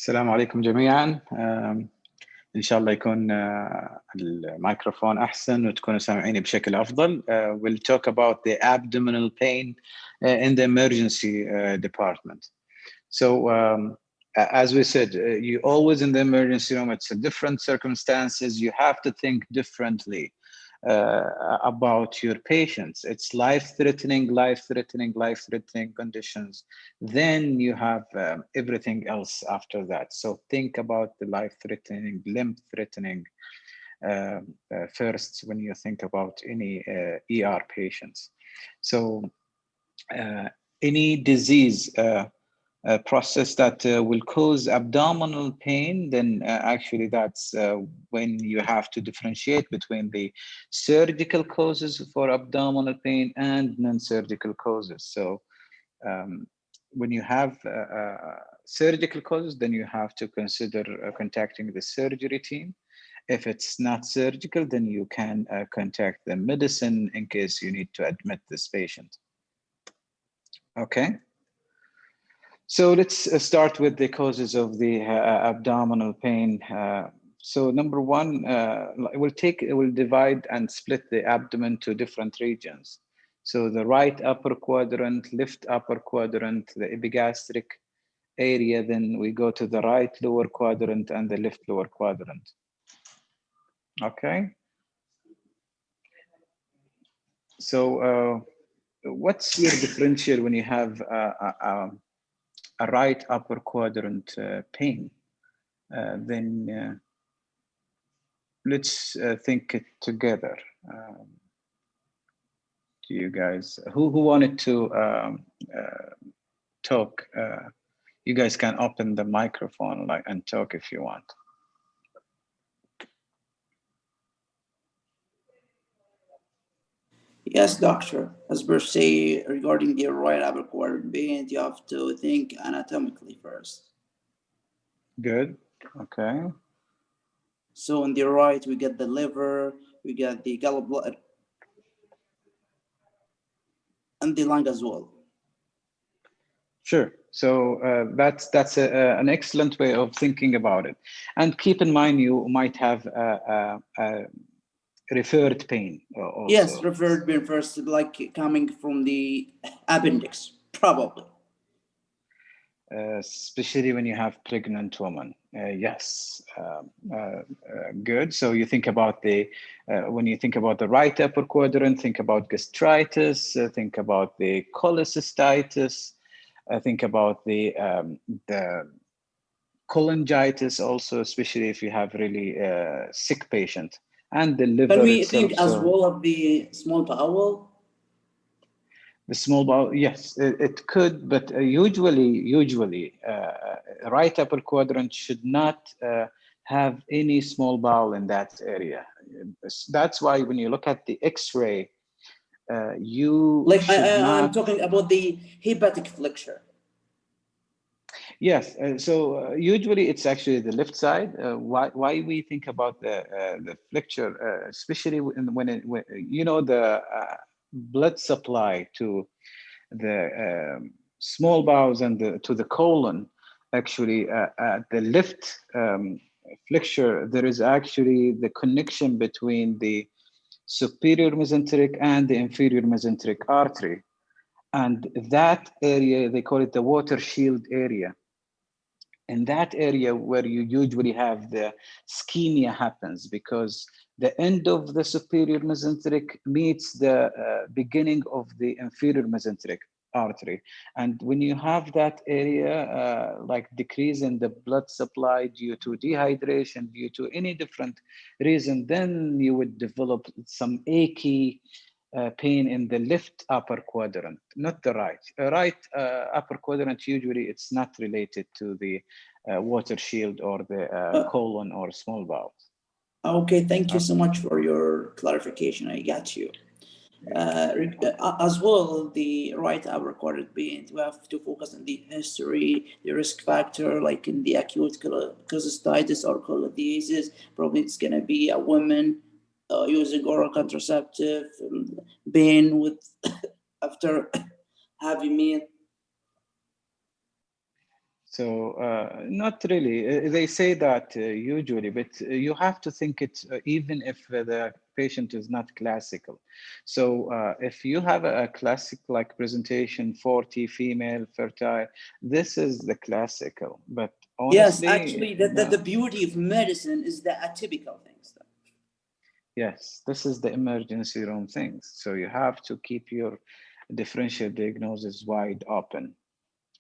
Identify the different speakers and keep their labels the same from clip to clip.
Speaker 1: السلام عليكم جميعا. إن شاء الله يكون الميكروفون أحسن وتكونوا سامعيني بشكل أفضل. We'll talk about the abdominal pain in the emergency department. So as we said, you always in the emergency room, it's a different circumstances. You have to think differently about your patients. It's life-threatening conditions. Then you have everything else after that. So think about the life-threatening, limb-threatening first when you think about any ER patients. So any disease process that will cause abdominal pain, then actually that's when you have to differentiate between the surgical causes for abdominal pain and non-surgical causes. So when you have surgical causes, then you have to consider contacting the surgery team. If it's not surgical, then you can contact the medicine in case you need to admit this patient. Okay. So let's start with the causes of the abdominal pain. So number one, we'll divide and split the abdomen to different regions. So the right upper quadrant, left upper quadrant, the epigastric area, then we go to the right lower quadrant and the left lower quadrant. Okay. So what's your differential when you have a right upper quadrant pain? Then let's think it together. Do you guys, who wanted to talk? You guys can open the microphone and talk if you want.
Speaker 2: Yes, doctor. As per se, regarding the right upper quadrant pain, you have to think anatomically first.
Speaker 1: Good. Okay.
Speaker 2: So on the right, we get the liver, we get the gallbladder, and the lung as well.
Speaker 1: Sure. So that's an excellent way of thinking about it. And keep in mind, you might have referred pain also.
Speaker 2: Yes, referred pain first, like coming from the appendix, probably.
Speaker 1: Especially when you have pregnant woman. Yes, good. So you think about when you think about the right upper quadrant, think about gastritis, think about the cholecystitis, think about the cholangitis also, especially if you have really sick patient. And the liver
Speaker 2: Can we
Speaker 1: itself,
Speaker 2: think as well of the small bowel?
Speaker 1: The small bowel, yes, it could, but usually, right upper quadrant should not have any small bowel in that area. That's why when you look at the X-ray, you
Speaker 2: I'm talking about the hepatic flexure.
Speaker 1: Yes, so usually it's actually the left side. Why we think about the flexure, especially when you know the blood supply to the small bowels and to the colon, actually at the left flexure, there is actually the connection between the superior mesenteric and the inferior mesenteric artery. And that area, they call it the water shield area. In that area where you usually have the ischemia happens because the end of the superior mesenteric meets the beginning of the inferior mesenteric artery. And when you have that area, like decrease in the blood supply due to dehydration, due to any different reason, then you would develop some achy pain in the left upper quadrant, not the right. Right upper quadrant, usually it's not related to the water shield or the colon or small bowel.
Speaker 2: Okay, thank you so much for your clarification. I got you. As well, the right upper quadrant pain, we have to focus on the history, the risk factor, like in the acute cholecystitis or cholelithiasis. Probably it's going to be a woman using oral contraceptive, pain with after having meal.
Speaker 1: So not really. They say that usually, but you have to think it even if the patient is not classical. So if you have a classic like presentation, 40 female fertile, this is the classical. But
Speaker 2: Yes,
Speaker 1: honestly,
Speaker 2: actually, the
Speaker 1: no.
Speaker 2: beauty of medicine is the atypical things.
Speaker 1: Yes, this is the emergency room things. So you have to keep your differential diagnosis wide open.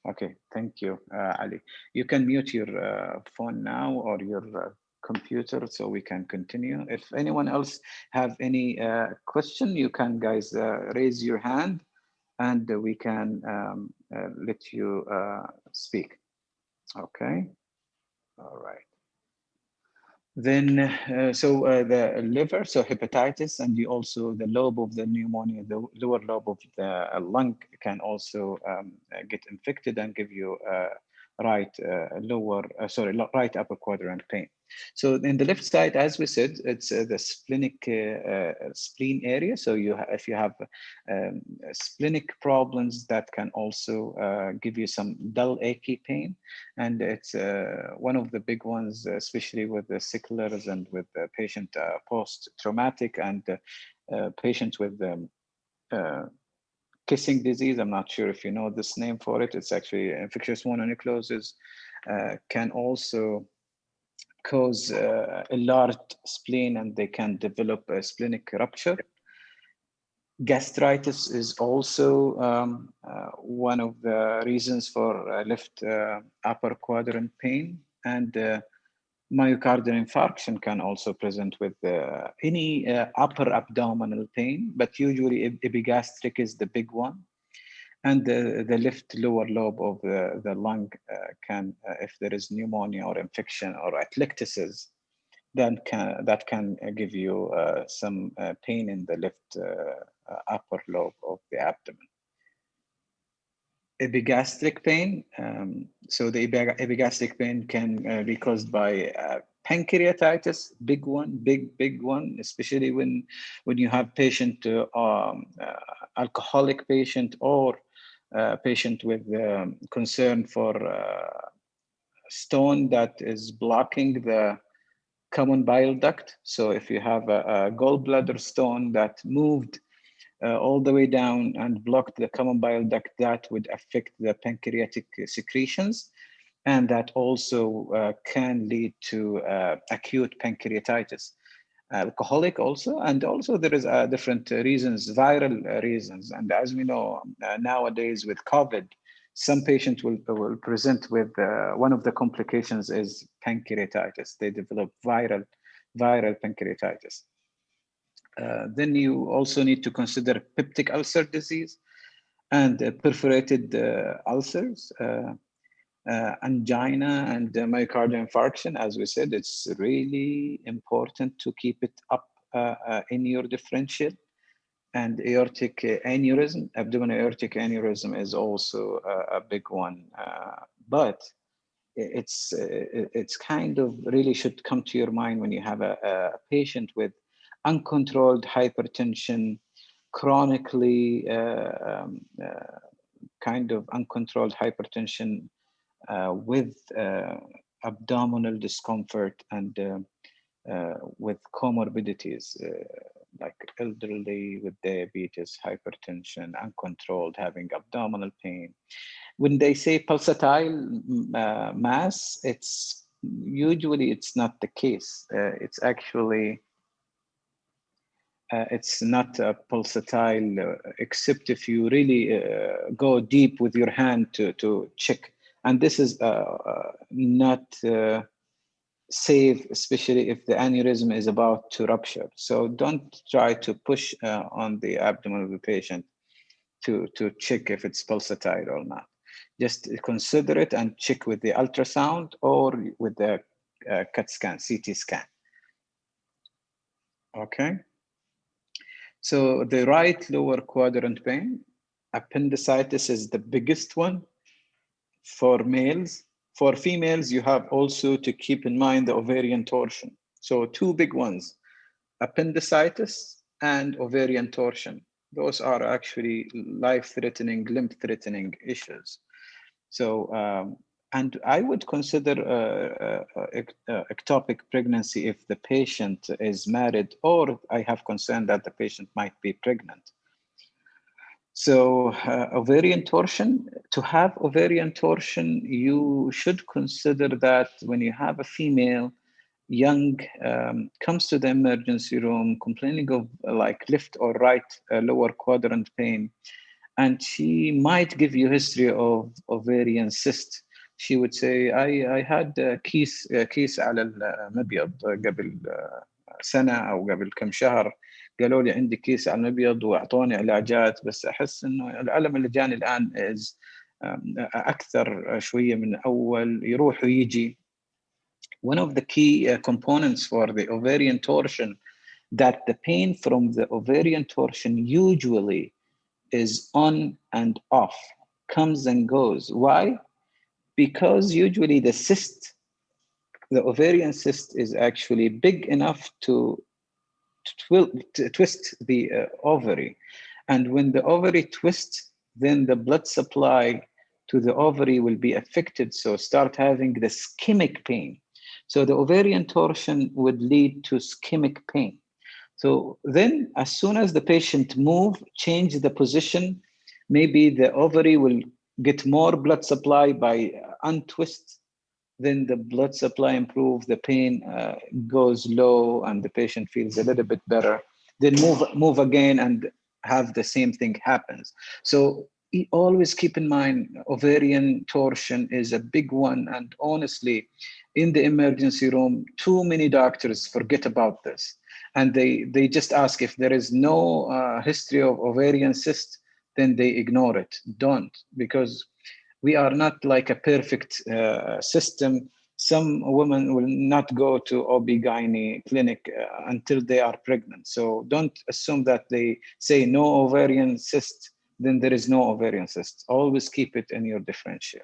Speaker 1: Okay, thank you, Ali. You can mute your phone now or your computer so we can continue. If anyone else have any question, you can guys raise your hand and we can let you speak. Okay, all right. Then, the liver, so hepatitis, and you also the lobe of the pneumonia, the lower lobe of the lung can also get infected and give you right upper quadrant pain. So in the left side, as we said, it's the splenic spleen area. So if you have splenic problems, that can also give you some dull, achy pain, and it's one of the big ones, especially with the sicklers and with the patient post-traumatic and patients with uh, kissing disease. I'm not sure if you know this name for it. It's actually infectious mononucleosis. Can also cause a large spleen and they can develop a splenic rupture. Gastritis is also one of the reasons for left upper quadrant pain, and myocardial infarction can also present with any upper abdominal pain, but usually epigastric is the big one. And the left lower lobe of the lung can, if there is pneumonia or infection or atelectasis, then that can give you some pain in the left upper lobe of the abdomen. Epigastric pain. So the epigastric pain can be caused by pancreatitis, big one, especially when you have patient, alcoholic patient or patient with concern for stone that is blocking the common bile duct. So if you have a gallbladder stone that moved all the way down and blocked the common bile duct, that would affect the pancreatic secretions. And that also can lead to acute pancreatitis. Alcoholic also, and also there is different reasons, viral reasons. And as we know nowadays with COVID, some patients will present with one of the complications is pancreatitis. They develop viral pancreatitis. Then you also need to consider peptic ulcer disease and perforated ulcers, angina, and myocardial infarction. As we said, it's really important to keep it up in your differential. And aortic aneurysm, abdominal aortic aneurysm is also a big one. But it's kind of really should come to your mind when you have a patient with uncontrolled hypertension, chronically kind of uncontrolled hypertension with abdominal discomfort and with comorbidities like elderly with diabetes, hypertension, uncontrolled, having abdominal pain. When they say pulsatile mass, it's not the case. It's actually it's not pulsatile, except if you really go deep with your hand to check. And this is not safe, especially if the aneurysm is about to rupture. So don't try to push on the abdomen of the patient to check if it's pulsatile or not. Just consider it and check with the ultrasound or with the CAT scan, CT scan. Okay. So the right lower quadrant pain, appendicitis is the biggest one for males. For females, you have also to keep in mind the ovarian torsion. So two big ones, appendicitis and ovarian torsion. Those are actually life-threatening, limb-threatening issues. So And I would consider ectopic pregnancy if the patient is married, or I have concern that the patient might be pregnant. So ovarian torsion, to have ovarian torsion, you should consider that when you have a female young comes to the emergency room complaining of like left or right lower quadrant pain, and she might give you history of ovarian cyst. She would say I had كيس على المبيض قبل سنة أو قبل كم شهر، قالوا لي عندي كيس على المبيض وأعطوني علاجات، بس أحس إنه الألم اللي جاني الآن أكثر شوية من أول، يروح ويجي. One of the key components for the ovarian torsion, that the pain from the ovarian torsion usually is on and off, comes and goes. Why? Because usually the cyst, the ovarian cyst, is actually big enough to twist the ovary. And when the ovary twists, then the blood supply to the ovary will be affected. So start having the ischemic pain. So the ovarian torsion would lead to ischemic pain. So then as soon as the patient move, change the position, maybe the ovary will get more blood supply by untwist, then the blood supply improves, the pain goes low, and the patient feels a little bit better. Then move again, and have the same thing happens. So always keep in mind, ovarian torsion is a big one, and honestly, in the emergency room, too many doctors forget about this, and they just ask if there is no history of ovarian cyst, then they ignore it. Don't, because we are not like a perfect system. Some women will not go to OB/GYN clinic until they are pregnant. So don't assume that they say no ovarian cyst, then there is no ovarian cyst. Always keep it in your differential.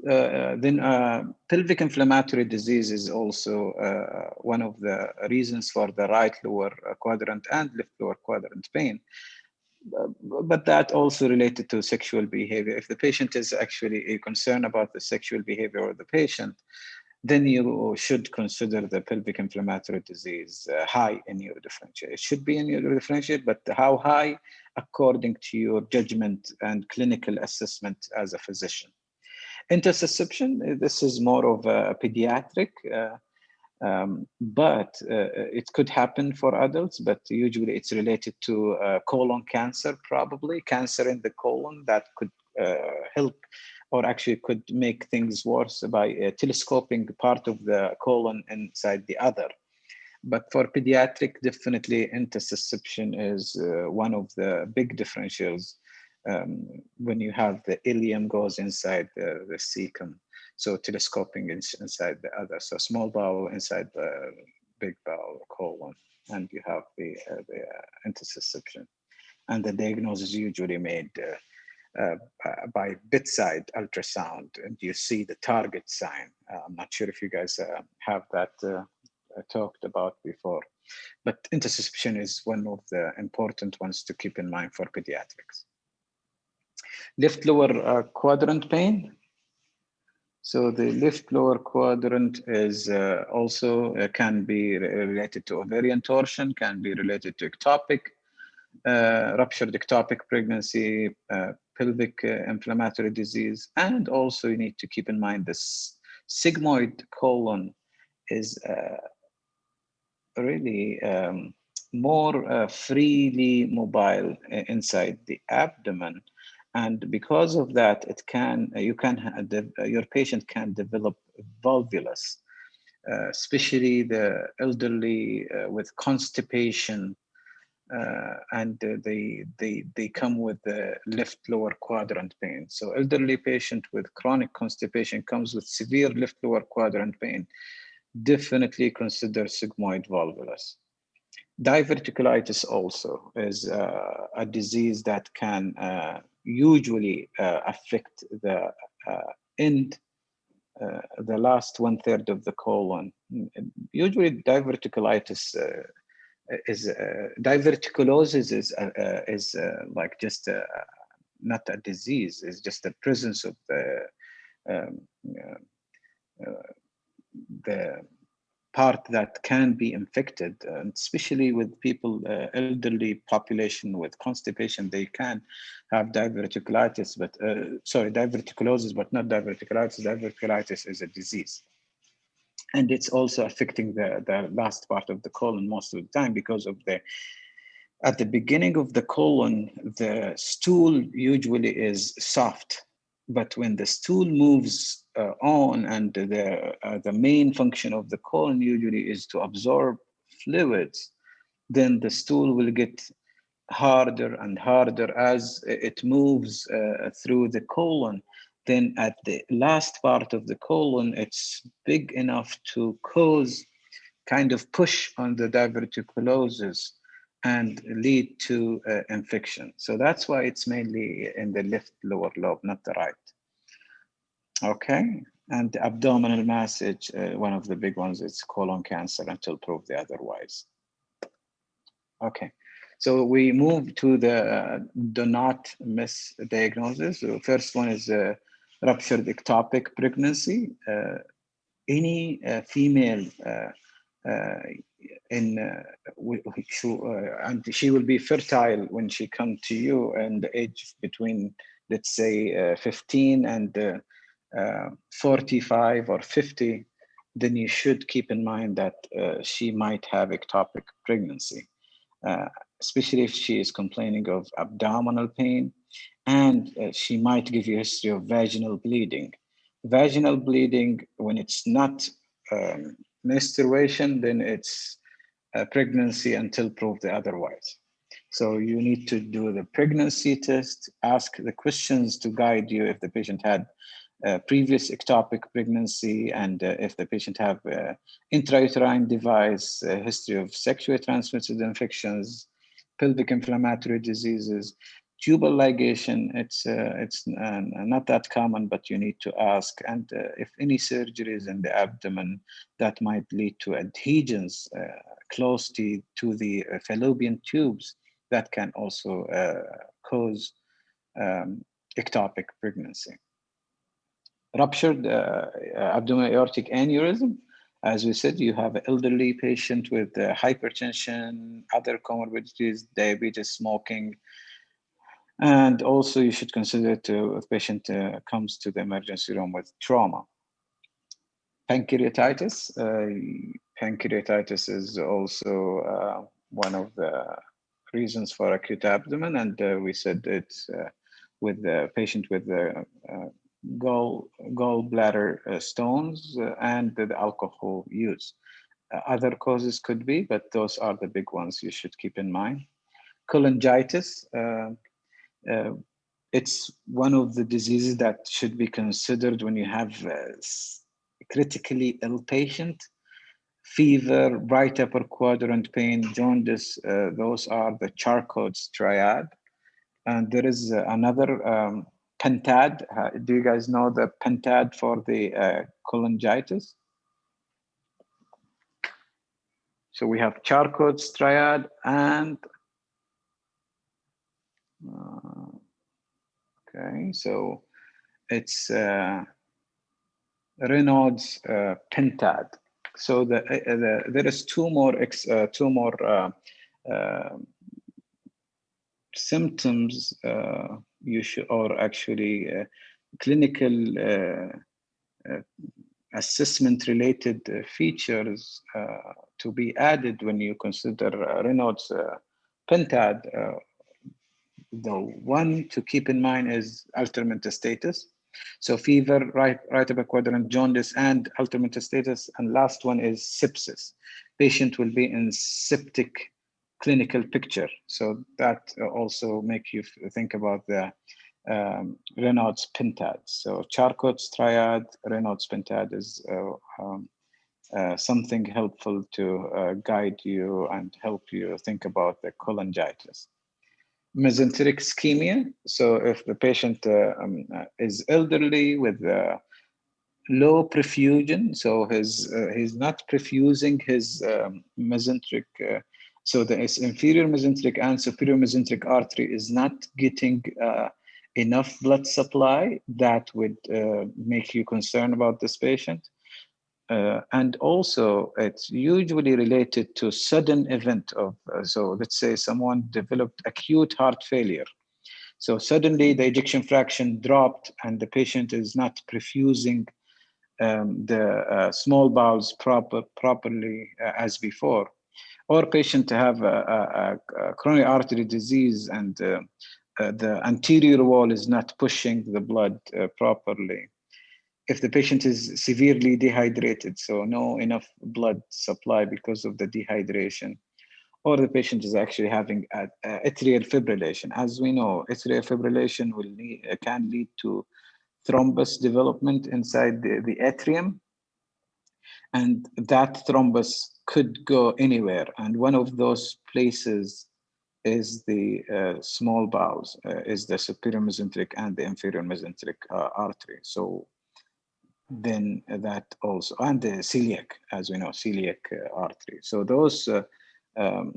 Speaker 1: Then pelvic inflammatory disease is also one of the reasons for the right lower quadrant and left lower quadrant pain. But that also related to sexual behavior. If the patient is actually a concern about the sexual behavior of the patient, then you should consider the pelvic inflammatory disease high in your differential. It should be in your differential, but how high according to your judgment and clinical assessment as a physician. Intussusception, this is more of a pediatric, but it could happen for adults, but usually it's related to colon cancer, probably cancer in the colon that could help, or actually could make things worse by telescoping part of the colon inside the other. But for pediatric, definitely intussusception is one of the big differentials when you have the ileum goes inside the cecum. So telescoping inside the other. So small bowel inside the big bowel colon, and you have the intussusception. And the diagnosis is usually made by bedside ultrasound, and you see the target sign. I'm not sure if you guys have that talked about before, but intussusception is one of the important ones to keep in mind for pediatrics. Left lower quadrant pain. So the left lower quadrant is also can be related to ovarian torsion, can be related to ectopic, ruptured ectopic pregnancy, pelvic inflammatory disease, and also you need to keep in mind this sigmoid colon is really more freely mobile inside the abdomen, and because of that, it can your patient can develop volvulus, especially the elderly with constipation, and they come with the left lower quadrant pain. So elderly patient with chronic constipation comes with severe left lower quadrant pain. Definitely consider sigmoid volvulus. Diverticulitis also is a disease that can usually affect the end, the last 1/3 of the colon. Usually diverticulitis is diverticulosis is like just not a disease, it's just the presence of the um, the part that can be infected, especially with people, elderly population with constipation, they can have diverticulitis, but sorry, diverticulosis, but not diverticulitis. Diverticulitis is a disease. And it's also affecting the last part of the colon most of the time because of at the beginning of the colon, the stool usually is soft, but when the stool moves on, and the main function of the colon usually is to absorb fluids, then the stool will get harder and harder as it moves through the colon. Then at the last part of the colon, it's big enough to cause kind of push on the diverticulosis and lead to infection. So that's why it's mainly in the left lower lobe, not the right. Okay, and the abdominal massage, one of the big ones, it's colon cancer until proved otherwise. Okay, so we move to the do not miss diagnosis. So first one is ruptured ectopic pregnancy. Any female and she will be fertile when she come to you, and the age between, let's say, 15 and 45 or 50, then you should keep in mind that she might have ectopic pregnancy, especially if she is complaining of abdominal pain, and she might give you a history of vaginal bleeding. Vaginal bleeding, when it's not menstruation, then it's pregnancy until proved otherwise. So you need to do the pregnancy test, ask the questions to guide you if the patient had previous ectopic pregnancy, and if the patient have intrauterine device, history of sexually transmitted infections, pelvic inflammatory diseases, tubal ligation. It's not that common, but you need to ask. And if any surgeries in the abdomen that might lead to adhesions close to the fallopian tubes, that can also cause ectopic pregnancy. Ruptured abdominal aortic aneurysm. As we said, you have an elderly patient with hypertension, other comorbidities, diabetes, smoking. And also you should consider to if patient comes to the emergency room with trauma. Pancreatitis. Pancreatitis is also one of the reasons for acute abdomen. And we said it's with the patient with the gallbladder stones and the alcohol use. Other causes could be, but those are the big ones you should keep in mind. Cholangitis. It's one of the diseases that should be considered when you have critically ill patient. Fever, right upper quadrant pain, jaundice, those are the Charcot's triad. And there is another pentad. Do you guys know the pentad for the cholangitis? So we have Charcot's triad and okay, so it's Raynaud's pentad. So there is two more symptoms you should, or actually clinical assessment related features to be added when you consider Raynaud's pentad. The one to keep in mind is altered mental status. So fever, right upper quadrant, jaundice, and altered mental status. And last one is sepsis. Patient will be in septic clinical picture. So that also make you think about the Raynaud's pentad. So Charcot's triad, Raynaud's pentad is something helpful to guide you and help you think about the cholangitis. Mesenteric ischemia. So if the patient is elderly with low perfusion, so he's not perfusing his mesenteric, so the inferior mesenteric and superior mesenteric artery is not getting enough blood supply that would make you concerned about this patient. And also, it's usually related to sudden event of, so let's say someone developed acute heart failure. So suddenly the ejection fraction dropped and the patient is not perfusing the small bowels properly as before. Or patient to have a coronary artery disease and the anterior wall is not pushing the blood properly. If the patient is severely dehydrated, so no enough blood supply because of the dehydration, or the patient is actually having atrial fibrillation. As we know, atrial fibrillation can lead to thrombus development inside the atrium, and that thrombus could go anywhere. And one of those places is the small bowels, is the superior mesenteric and the inferior mesenteric artery. So then that also, and the celiac, as we know, celiac artery. So those, um,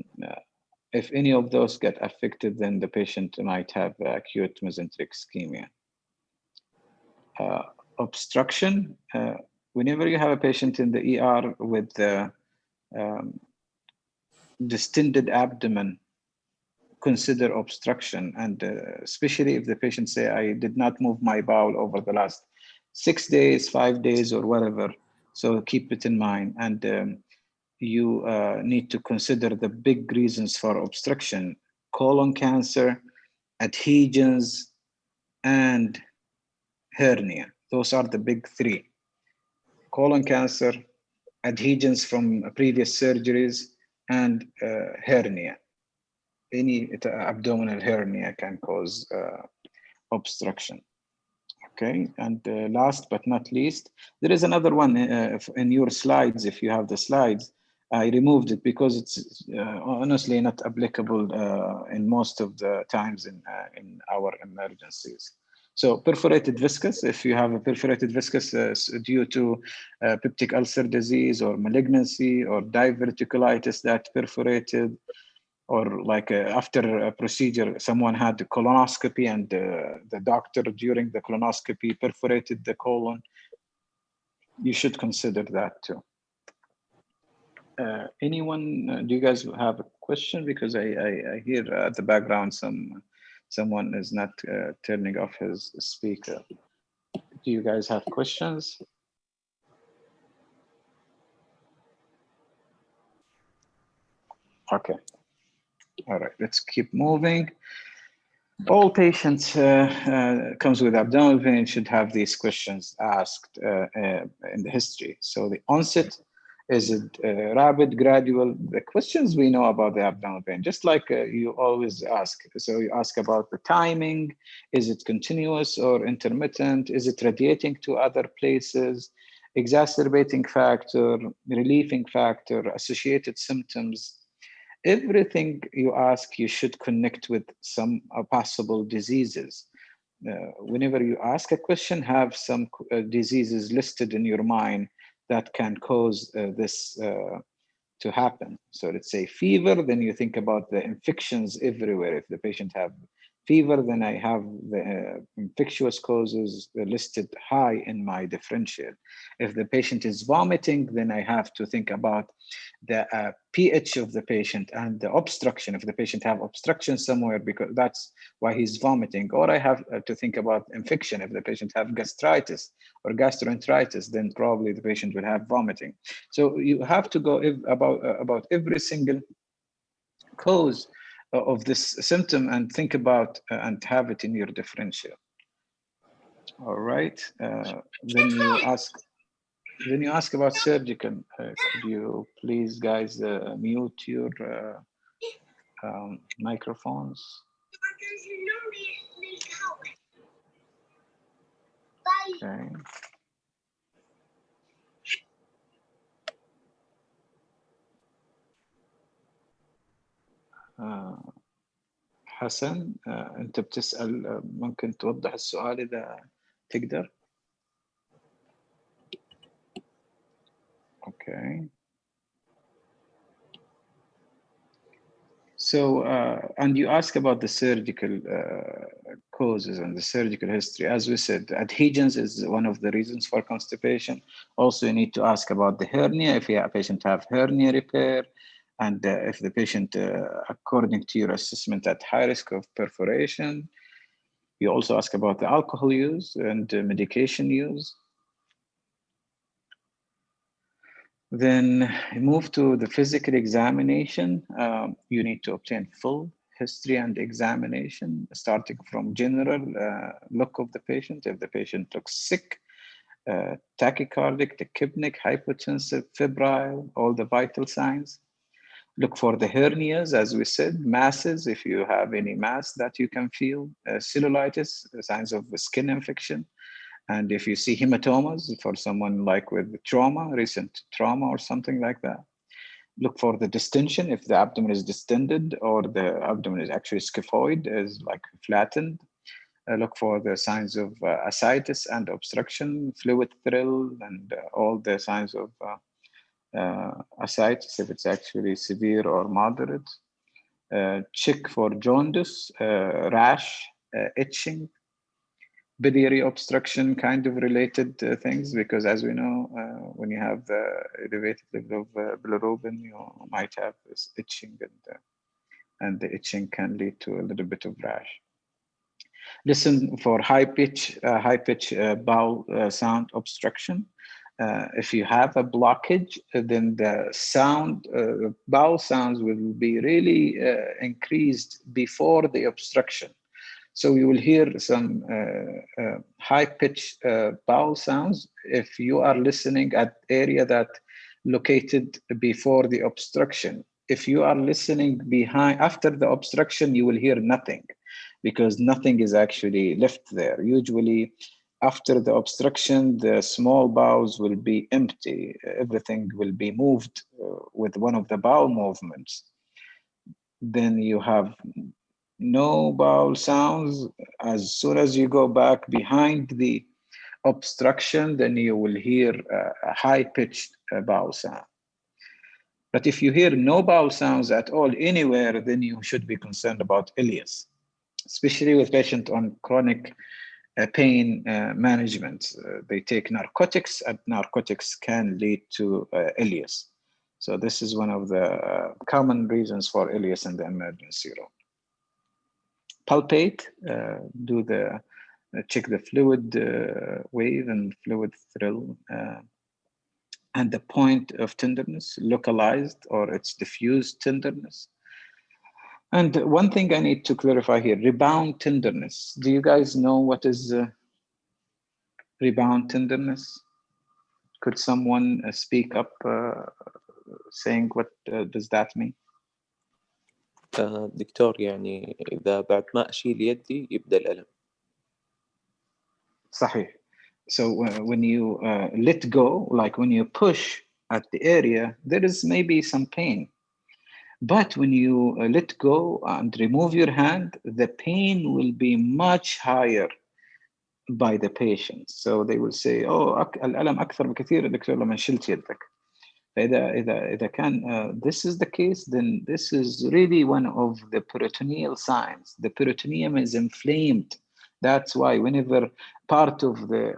Speaker 1: if any of those get affected, then the patient might have acute mesenteric ischemia. Obstruction, whenever you have a patient in the ER with um, distended abdomen, consider obstruction. And especially if the patient say, I did not move my bowel over the last 6 days, 5 days, or whatever. So keep it in mind. And you need to consider the big reasons for obstruction: colon cancer, adhesions, and hernia. Those are the big three: colon cancer, adhesions from previous surgeries, and hernia. Any abdominal hernia can cause obstruction. Okay, and last but not least, there is another one in your slides. If you have the slides, I removed it because it's honestly not applicable in most of the times in our emergencies. So perforated viscous, if you have a perforated viscous due to peptic ulcer disease or malignancy or diverticulitis that perforated, or like after a procedure, someone had the colonoscopy and the doctor during the colonoscopy perforated the colon, you should consider that too. Anyone, do you guys have a question? Because I hear at the background someone is not turning off his speaker. Do you guys have questions? Okay. All right, let's keep moving. All patients comes with abdominal pain should have these questions asked in the history. So the onset, is it rapid, gradual? The questions we know about the abdominal pain, just like you always ask. So you ask about the timing. Is it continuous or intermittent? Is it radiating to other places? Exacerbating factor, relieving factor, associated symptoms. Everything you ask, you should connect with some possible diseases. Whenever you ask a question, have some diseases listed in your mind that can cause this to happen. So let's say fever, then you think about the infections everywhere. If the patient have fever, then I have the infectious causes listed high in my differential. If the patient is vomiting, then I have to think about the pH of the patient and the obstruction. If the patient have obstruction somewhere, because that's why he's vomiting. Or I have to think about infection. If the patient have gastritis or gastroenteritis, then probably the patient will have vomiting. So you have to go about every single cause of this symptom and think about and have it in your differential. All right. Then you ask about surgical. Could you please, guys, mute your microphones? Okay. حسن، أنت بتسأل، ممكن توضح السؤال إذا تقدر؟ Okay. So, and you ask about the surgical causes and the surgical history. As we said, adhesions is one of the reasons for constipation. Also, you need to ask about the hernia, if a patient have hernia repair, and if the patient, according to your assessment, at high risk of perforation. You also ask about the alcohol use and medication use. Then move to the physical examination. You need to obtain full history and examination, starting from general look of the patient. If the patient looks sick, tachycardic, tachypnic, hypotensive, febrile, all the vital signs. Look for the hernias, as we said, masses, if you have any mass that you can feel, cellulitis, signs of skin infection. And if you see hematomas for someone like with trauma, recent trauma or something like that, look for the distension, if the abdomen is distended or the abdomen is actually scaphoid, is like flattened. Look for the signs of ascites and obstruction, fluid thrill, and all the signs of ascites, if it's actually severe or moderate. Check for jaundice, rash, itching, biliary obstruction kind of related things, because as we know, when you have the elevated level of bilirubin, you might have this itching, and the itching can lead to a little bit of rash. Listen for high pitch bowel sound obstruction. If you have a blockage, then the sound, bowel sounds will be really increased before the obstruction. So you will hear some high-pitched bowel sounds if you are listening at area that located before the obstruction. If you are listening behind, after the obstruction, you will hear nothing, because nothing is actually left there. Usually, after the obstruction, the small bowels will be empty. Everything will be moved with one of the bowel movements. Then you have no bowel sounds. As soon as you go back behind the obstruction, then you will hear a high-pitched bowel sound. But if you hear no bowel sounds at all anywhere, then you should be concerned about ileus, especially with patients on chronic pain management. They take narcotics, and narcotics can lead to ileus. So this is one of the common reasons for ileus in the emergency room. Palpate, do the check the fluid wave and fluid thrill, and the point of tenderness, localized or it's diffused tenderness. And one thing I need to clarify here, rebound tenderness. Do you guys know what is rebound tenderness? Could someone speak up saying what does that mean?
Speaker 3: دكتور يعني إذا بعد ما أشيل يدي يبدأ الألم.
Speaker 1: صحيح. So when you let go, like when you push at the area, there is maybe some pain. But when you let go and remove your hand, the pain will be much higher by the patient. So they will say, oh, الألم أكثر بكثير دكتور لما شلت يدك. إذا كان this is the case, then this is really one of the peritoneal signs. The peritoneum is inflamed. That's why whenever part of the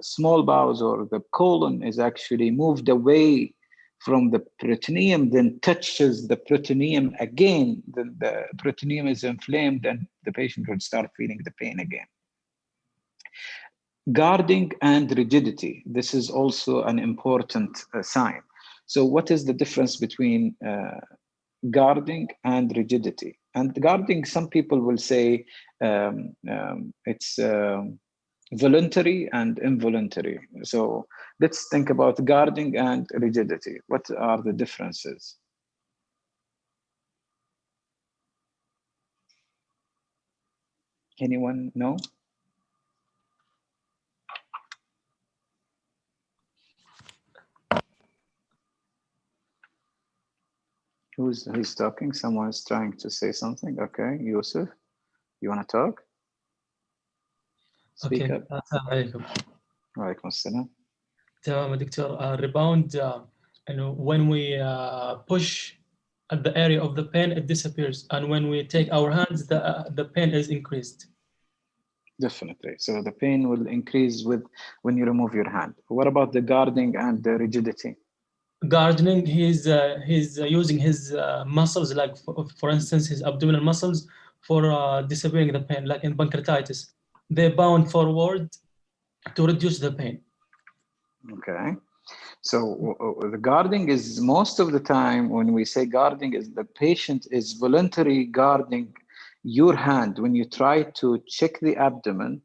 Speaker 1: small bowels or the colon is actually moved away from the peritoneum, then touches the peritoneum again, then the peritoneum is inflamed and the patient would start feeling the pain again. Guarding and rigidity. This is also an important sign. So what is the difference between guarding and rigidity? And guarding, some people will say it's voluntary and involuntary. So let's think about guarding and rigidity. What are the differences? Anyone know? Who's talking? Someone is trying to say something. Okay, Yusuf, you want to talk? Speak
Speaker 4: okay.
Speaker 1: up.
Speaker 4: السلام عليكم.
Speaker 1: وعليكم السلام.
Speaker 4: تمام دكتور. Rebound, when we push at the area of the pain, it disappears, and when we take our hands, the pain is increased.
Speaker 1: Definitely. So the pain will increase with when you remove your hand. What about the guarding and the rigidity?
Speaker 4: Gardening, he's using his muscles, like for instance, his abdominal muscles for disabling the pain, like in pancreatitis. They bound forward to reduce the pain.
Speaker 1: Okay. So the guarding is most of the time when we say guarding is the patient is voluntarily guarding your hand when you try to check the abdomen.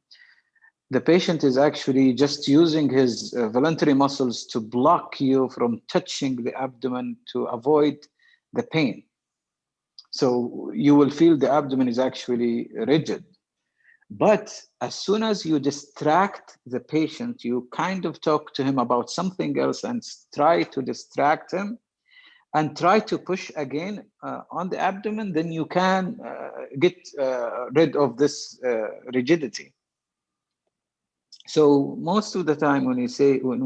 Speaker 1: The patient is actually just using his voluntary muscles to block you from touching the abdomen to avoid the pain. So you will feel the abdomen is actually rigid. But as soon as you distract the patient, you kind of talk to him about something else and try to distract him and try to push again on the abdomen, then you can get rid of this rigidity. So most of the time when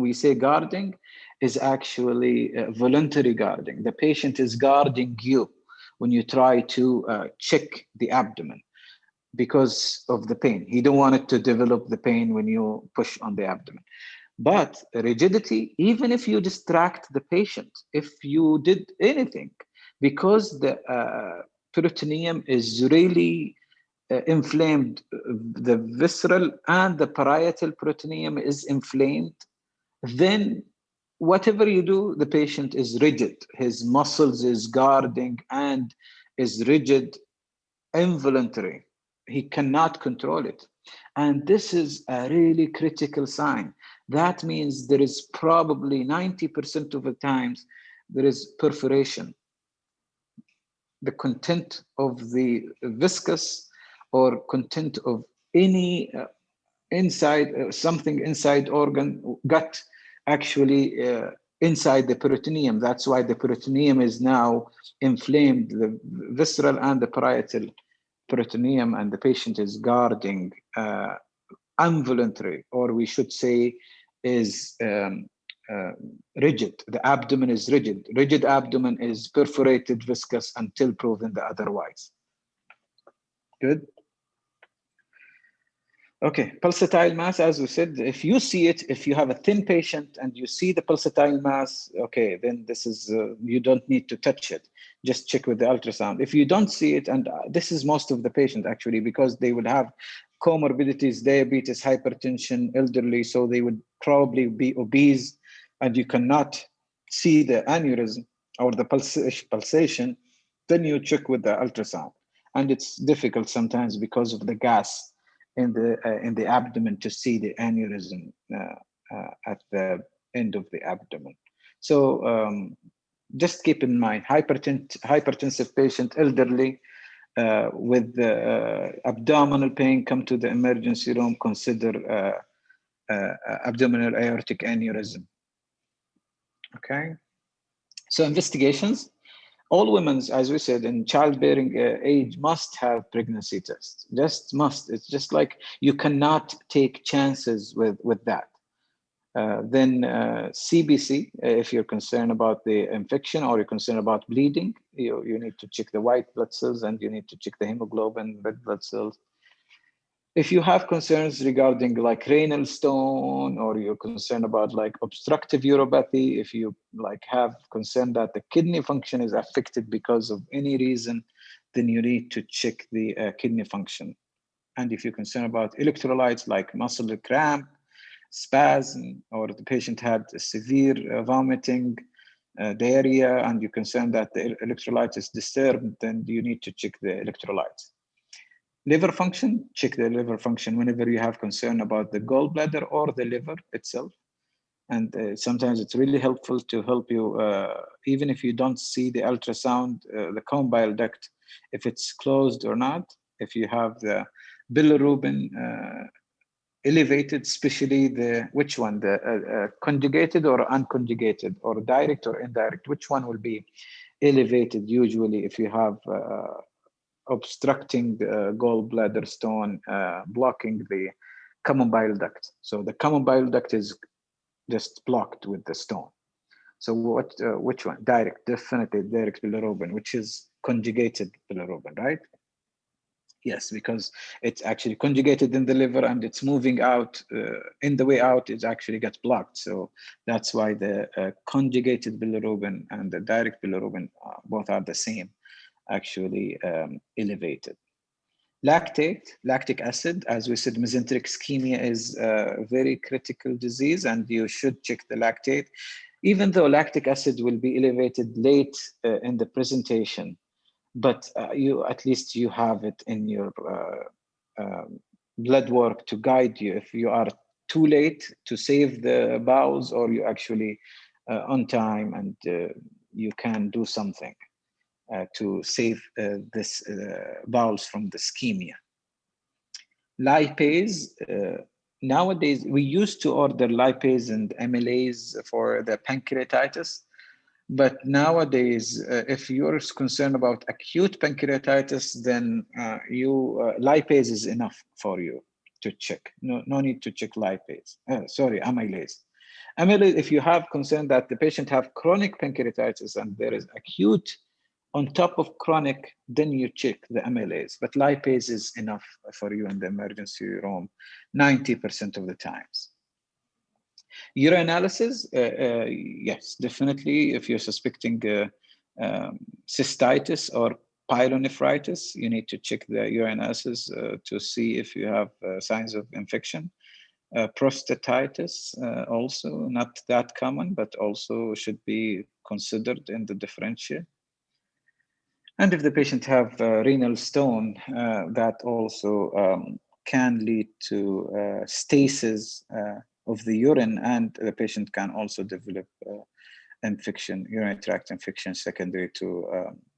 Speaker 1: we say guarding is actually voluntary guarding. The patient is guarding you when you try to check the abdomen because of the pain. He don't want it to develop the pain when you push on the abdomen. But rigidity, even if you distract the patient, if you did anything, because the peritoneum is really inflamed, the visceral and the parietal peritoneum is inflamed, then whatever you do, the patient is rigid. His muscles is guarding and is rigid, involuntary. He cannot control it. And this is a really critical sign. That means there is probably 90% of the times there is perforation. The content of the viscous or content of any inside something inside organ gut actually inside the peritoneum. That's why the peritoneum is now inflamed, the visceral and the parietal peritoneum, and the patient is guarding involuntary, or we should say is rigid. The abdomen is rigid. Rigid abdomen is perforated viscous until proven the otherwise. Good. Okay, pulsatile mass, as we said, if you see it, if you have a thin patient and you see the pulsatile mass, okay, then this is, you don't need to touch it. Just check with the ultrasound. If you don't see it, and this is most of the patient actually, because they would have comorbidities, diabetes, hypertension, elderly, so they would probably be obese, and you cannot see the aneurysm or the pulsation, then you check with the ultrasound. And it's difficult sometimes because of the gas in the abdomen to see the aneurysm at the end of the abdomen. So just keep in mind, hypertensive patient, elderly, with abdominal pain, come to the emergency room, consider abdominal aortic aneurysm. Okay. So investigations. All women, as we said, in childbearing age must have pregnancy tests. Just must. It's just like you cannot take chances with that. Then CBC, if you're concerned about the infection or you're concerned about bleeding, you need to check the white blood cells and you need to check the hemoglobin, red blood cells. If you have concerns regarding like renal stone, or you're concerned about like obstructive uropathy, if you like have concern that the kidney function is affected because of any reason, then you need to check the kidney function. And if you're concerned about electrolytes like muscle cramp, spasm, or the patient had severe vomiting, diarrhea, and you're concerned that the electrolyte is disturbed, then you need to check the electrolytes. Liver function, check the liver function whenever you have concern about the gallbladder or the liver itself. And sometimes it's really helpful to help you, even if you don't see the ultrasound, the common bile duct, if it's closed or not, if you have the bilirubin elevated, especially the, which one, the conjugated or unconjugated, or direct or indirect, which one will be elevated usually if you have obstructing the gallbladder stone, blocking the common bile duct. So the common bile duct is just blocked with the stone. So which one? Direct, definitely direct bilirubin, which is conjugated bilirubin, right? Yes, because it's actually conjugated in the liver and it's moving out. In the way out, it actually gets blocked. So that's why the conjugated bilirubin and the direct bilirubin both are the same, actually elevated. Lactic acid, as we said, mesenteric ischemia is a very critical disease, and you should check the lactate. Even though lactic acid will be elevated late in the presentation, but you at least you have it in your blood work to guide you if you are too late to save the bowels, or you actually on time and you can do something to save this bowels from the ischemia. Lipase, nowadays we used to order lipase and amylase for the pancreatitis. But nowadays, if you're concerned about acute pancreatitis, then lipase is enough for you to check. No need to check lipase. Sorry, amylase. Amylase, if you have concern that the patient have chronic pancreatitis and there is acute on top of chronic, then you check the amylase. But lipase is enough for you in the emergency room 90% of the times. Urinalysis, yes, definitely. If you're suspecting cystitis or pyelonephritis, you need to check the urinalysis to see if you have signs of infection. Prostatitis, also not that common, but also should be considered in the differential. And if the patient have renal stone, that also can lead to stasis of the urine, and the patient can also develop infection, urinary tract infection secondary to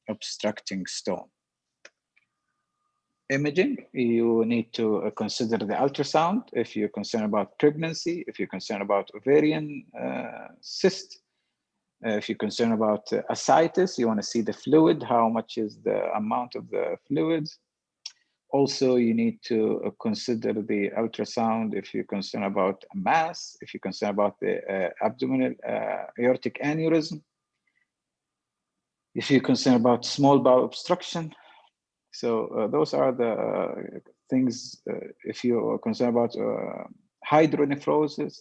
Speaker 1: obstructing stone. Imaging, you need to consider the ultrasound if you're concerned about pregnancy, if you're concerned about ovarian cyst, if you're concerned about ascites, you want to see the fluid, how much is the amount of the fluids. Also, you need to consider the ultrasound if you're concerned about a mass, if you're concerned about the abdominal aortic aneurysm, if you're concerned about small bowel obstruction. So those are the things. If you're concerned about hydronephrosis,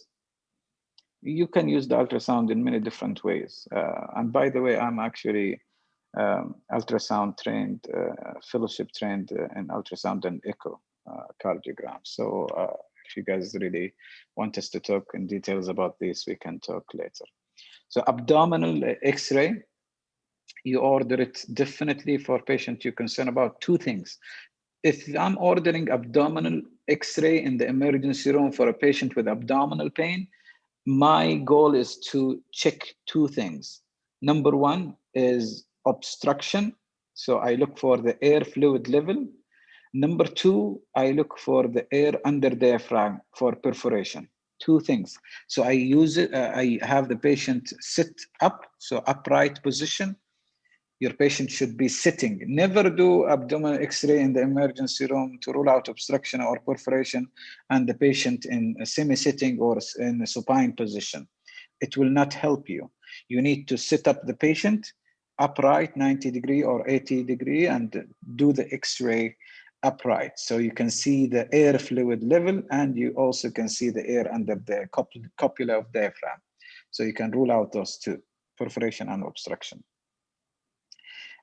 Speaker 1: you can use the ultrasound in many different ways. And by the way, I'm actually ultrasound trained, fellowship trained in ultrasound and echo cardiogram. So if you guys really want us to talk in details about this, we can talk later. So abdominal X-ray, you order it definitely for patient you're concerned about two things. If I'm ordering abdominal X-ray in the emergency room for a patient with abdominal pain, my goal is to check two things. Number one is obstruction. So I look for the air fluid level. Number two, I look for the air under diaphragm for perforation. Two things. So I use it, I have the patient sit up, so upright position. Your patient should be sitting. Never do abdominal X-ray in the emergency room to rule out obstruction or perforation and the patient in a semi-sitting or in a supine position. It will not help you. You need to sit up the patient upright 90 degree or 80 degree and do the X-ray upright. So you can see the air fluid level and you also can see the air under the copula of diaphragm. So you can rule out those two, perforation and obstruction.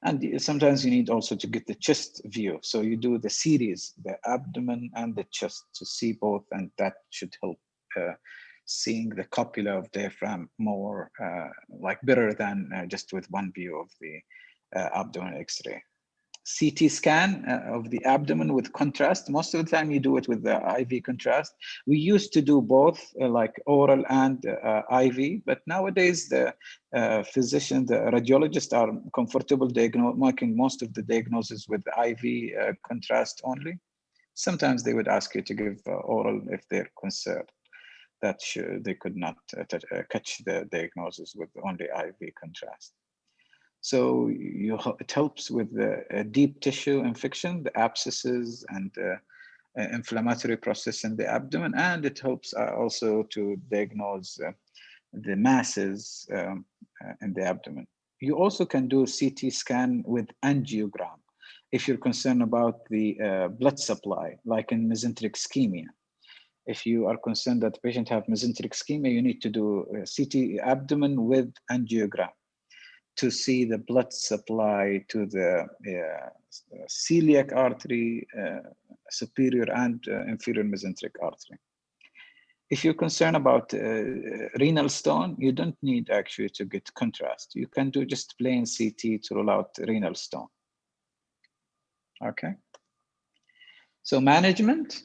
Speaker 1: And sometimes you need also to get the chest view. So you do the series, the abdomen and the chest to see both, and that should help seeing the copula of diaphragm more, like better than just with one view of the abdomen X-ray. CT scan of the abdomen with contrast. Most of the time you do it with the IV contrast. We used to do both like oral and IV, but nowadays the physician, the radiologists are comfortable making most of the diagnosis with IV contrast only. Sometimes they would ask you to give oral if they're concerned that they could not catch the diagnosis with only IV contrast. So it helps with the deep tissue infection, the abscesses and inflammatory process in the abdomen, and it helps also to diagnose the masses in the abdomen. You also can do CT scan with angiogram. If you're concerned about the blood supply, like in mesenteric ischemia, if you are concerned that the patient have mesenteric ischemia, you need to do a CT abdomen with angiogram to see the blood supply to the celiac artery, superior and inferior mesenteric artery. If you're concerned about renal stone, you don't need actually to get contrast. You can do just plain CT to rule out renal stone. Okay. So management,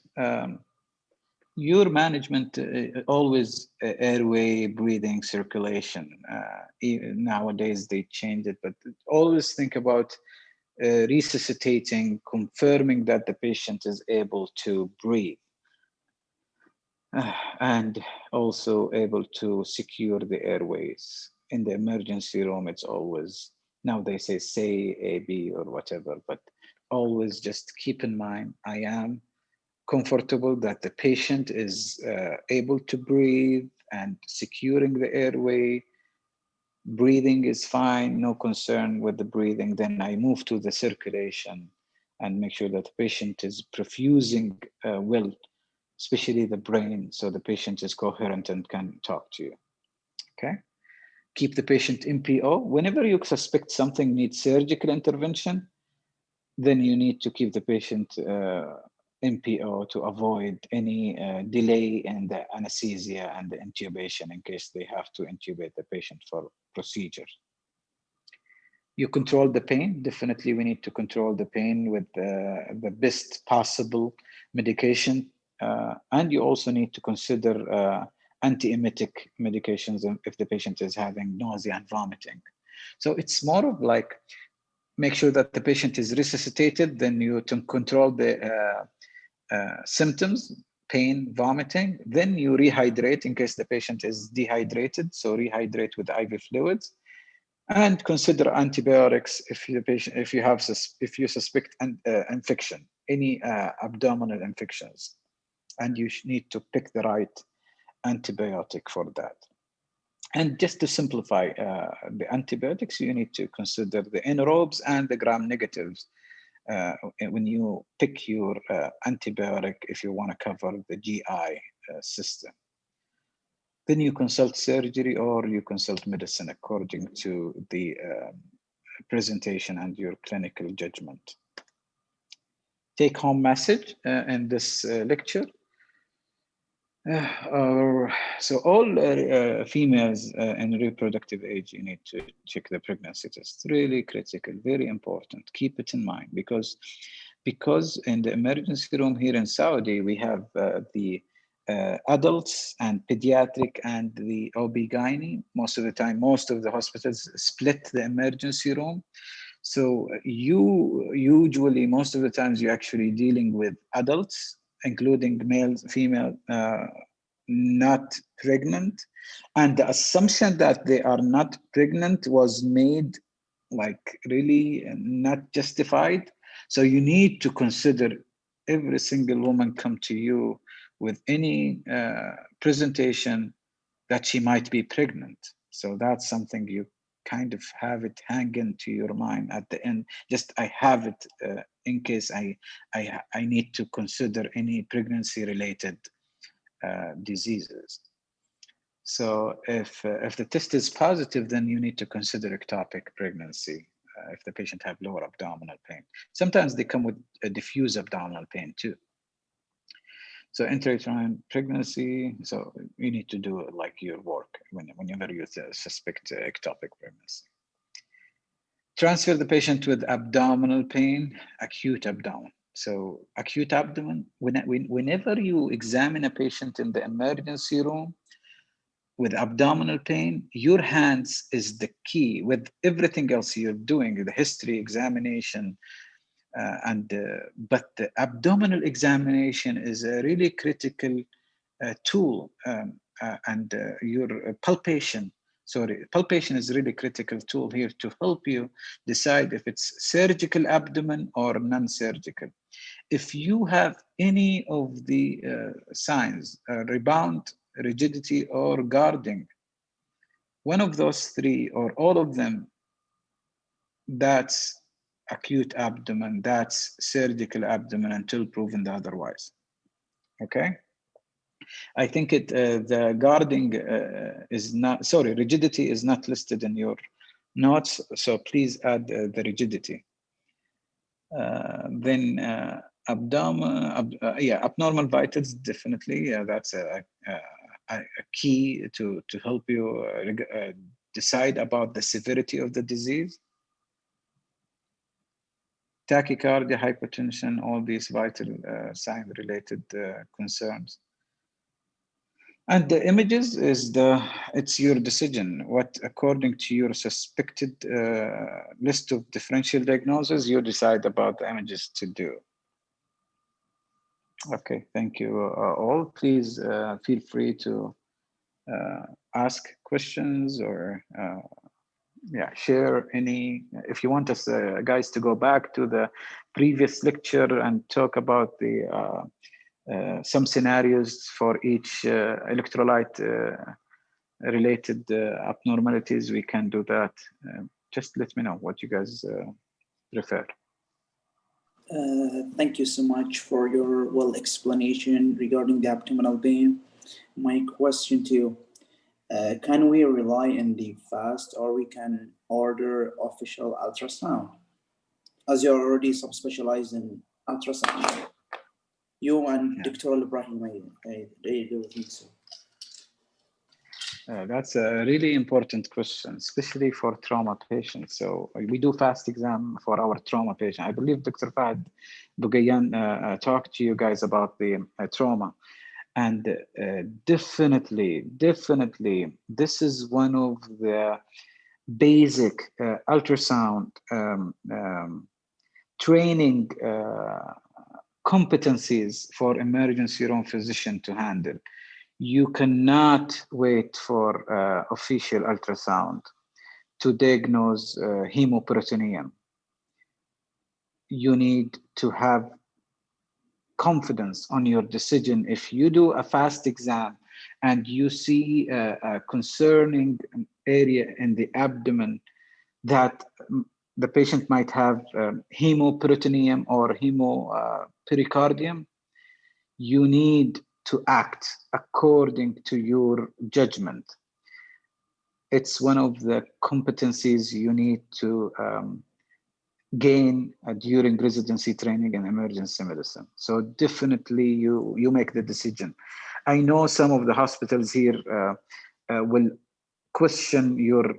Speaker 1: your management always airway, breathing, circulation. Nowadays they change it, but always think about resuscitating, confirming that the patient is able to breathe. And also able to secure the airways. In the emergency room, it's always, now they say A, B, or whatever, but always just keep in mind, I am comfortable that the patient is able to breathe and securing the airway. Breathing is fine, no concern with the breathing. Then I move to the circulation and make sure that the patient is perfusing well, especially the brain, so the patient is coherent and can talk to you. Okay. Keep the patient MPO. Whenever you suspect something needs surgical intervention, then you need to keep the patient MPO to avoid any delay in the anesthesia and the intubation in case they have to intubate the patient for procedure. You control the pain. Definitely we need to control the pain with the best possible medication. And you also need to consider anti-emetic medications if the patient is having nausea and vomiting. So it's more of like, make sure that the patient is resuscitated, then you to control the symptoms, pain, vomiting, then you rehydrate in case the patient is dehydrated. So rehydrate with IV fluids. And consider antibiotics if the patient, if you suspect an infection, any abdominal infections, and you need to pick the right antibiotic for that. And just to simplify the antibiotics, you need to consider the anaerobes and the gram negatives when you pick your antibiotic if you want to cover the GI system. Then you consult surgery or you consult medicine according to the presentation and your clinical judgment. Take home message in this lecture. So all females in reproductive age, you need to check the pregnancy test. Really critical, very important. Keep it in mind because in the emergency room here in Saudi, we have the adults and pediatric and the OB-GYN. Most of the time, most of the hospitals split the emergency room. So you usually, most of the times, you're actually dealing with adults, including males, female, not pregnant. And the assumption that they are not pregnant was made like really not justified. So you need to consider every single woman come to you with any presentation that she might be pregnant. So that's something you kind of have it hanging to your mind at the end. Just I have it in case I need to consider any pregnancy related diseases. So if the test is positive, then you need to consider ectopic pregnancy if the patient have lower abdominal pain. Sometimes they come with a diffuse abdominal pain too. So intrauterine pregnancy, so you need to do like your work whenever you suspect ectopic pregnancy. Transfer the patient with abdominal pain, acute abdomen. So acute abdomen, whenever you examine a patient in the emergency room with abdominal pain, your hands is the key with everything else you're doing, the history examination, but the abdominal examination is a really critical tool, and your palpation. Sorry, palpation is a really critical tool here to help you decide if it's surgical abdomen or non-surgical. If you have any of the signs, rebound, rigidity, or guarding, one of those three or all of them, that's acute abdomen, that's surgical abdomen until proven otherwise. Okay. I think the guarding is not, sorry, rigidity is not listed in your notes, so please add the rigidity. Then yeah, abnormal vitals, definitely. That's a key to help you decide about the severity of the disease. Tachycardia, hypertension, all these vital sign related concerns. And the images is it's your decision. What, according to your suspected list of differential diagnoses, you decide about the images to do. Okay, thank you all. Please feel free to ask questions or yeah, share any, if you want us guys to go back to the previous lecture and talk about the some scenarios for each electrolyte related abnormalities, we can do that. Just let me know what you guys prefer.
Speaker 2: Thank you so much for your well explanation regarding the abdominal pain. My question to you, can we rely on the fast or we can order official ultrasound? As you're already subspecialized in ultrasound, you and Dr. Ibrahim, I do think so.
Speaker 1: That's a really important question, especially for trauma patients. So we do fast exam for our trauma patient. I believe Dr. Fahd Bugayan talked to you guys about the trauma. And definitely, this is one of the basic ultrasound training competencies for emergency room physician to handle. You cannot wait for official ultrasound to diagnose hemoperitoneum. You need to have confidence on your decision. If you do a fast exam and you see a concerning area in the abdomen that the patient might have hemoperitoneum or hemopericardium, you need to act according to your judgment. It's one of the competencies you need to gain during residency training in emergency medicine. So definitely you make the decision. I know some of the hospitals here will question your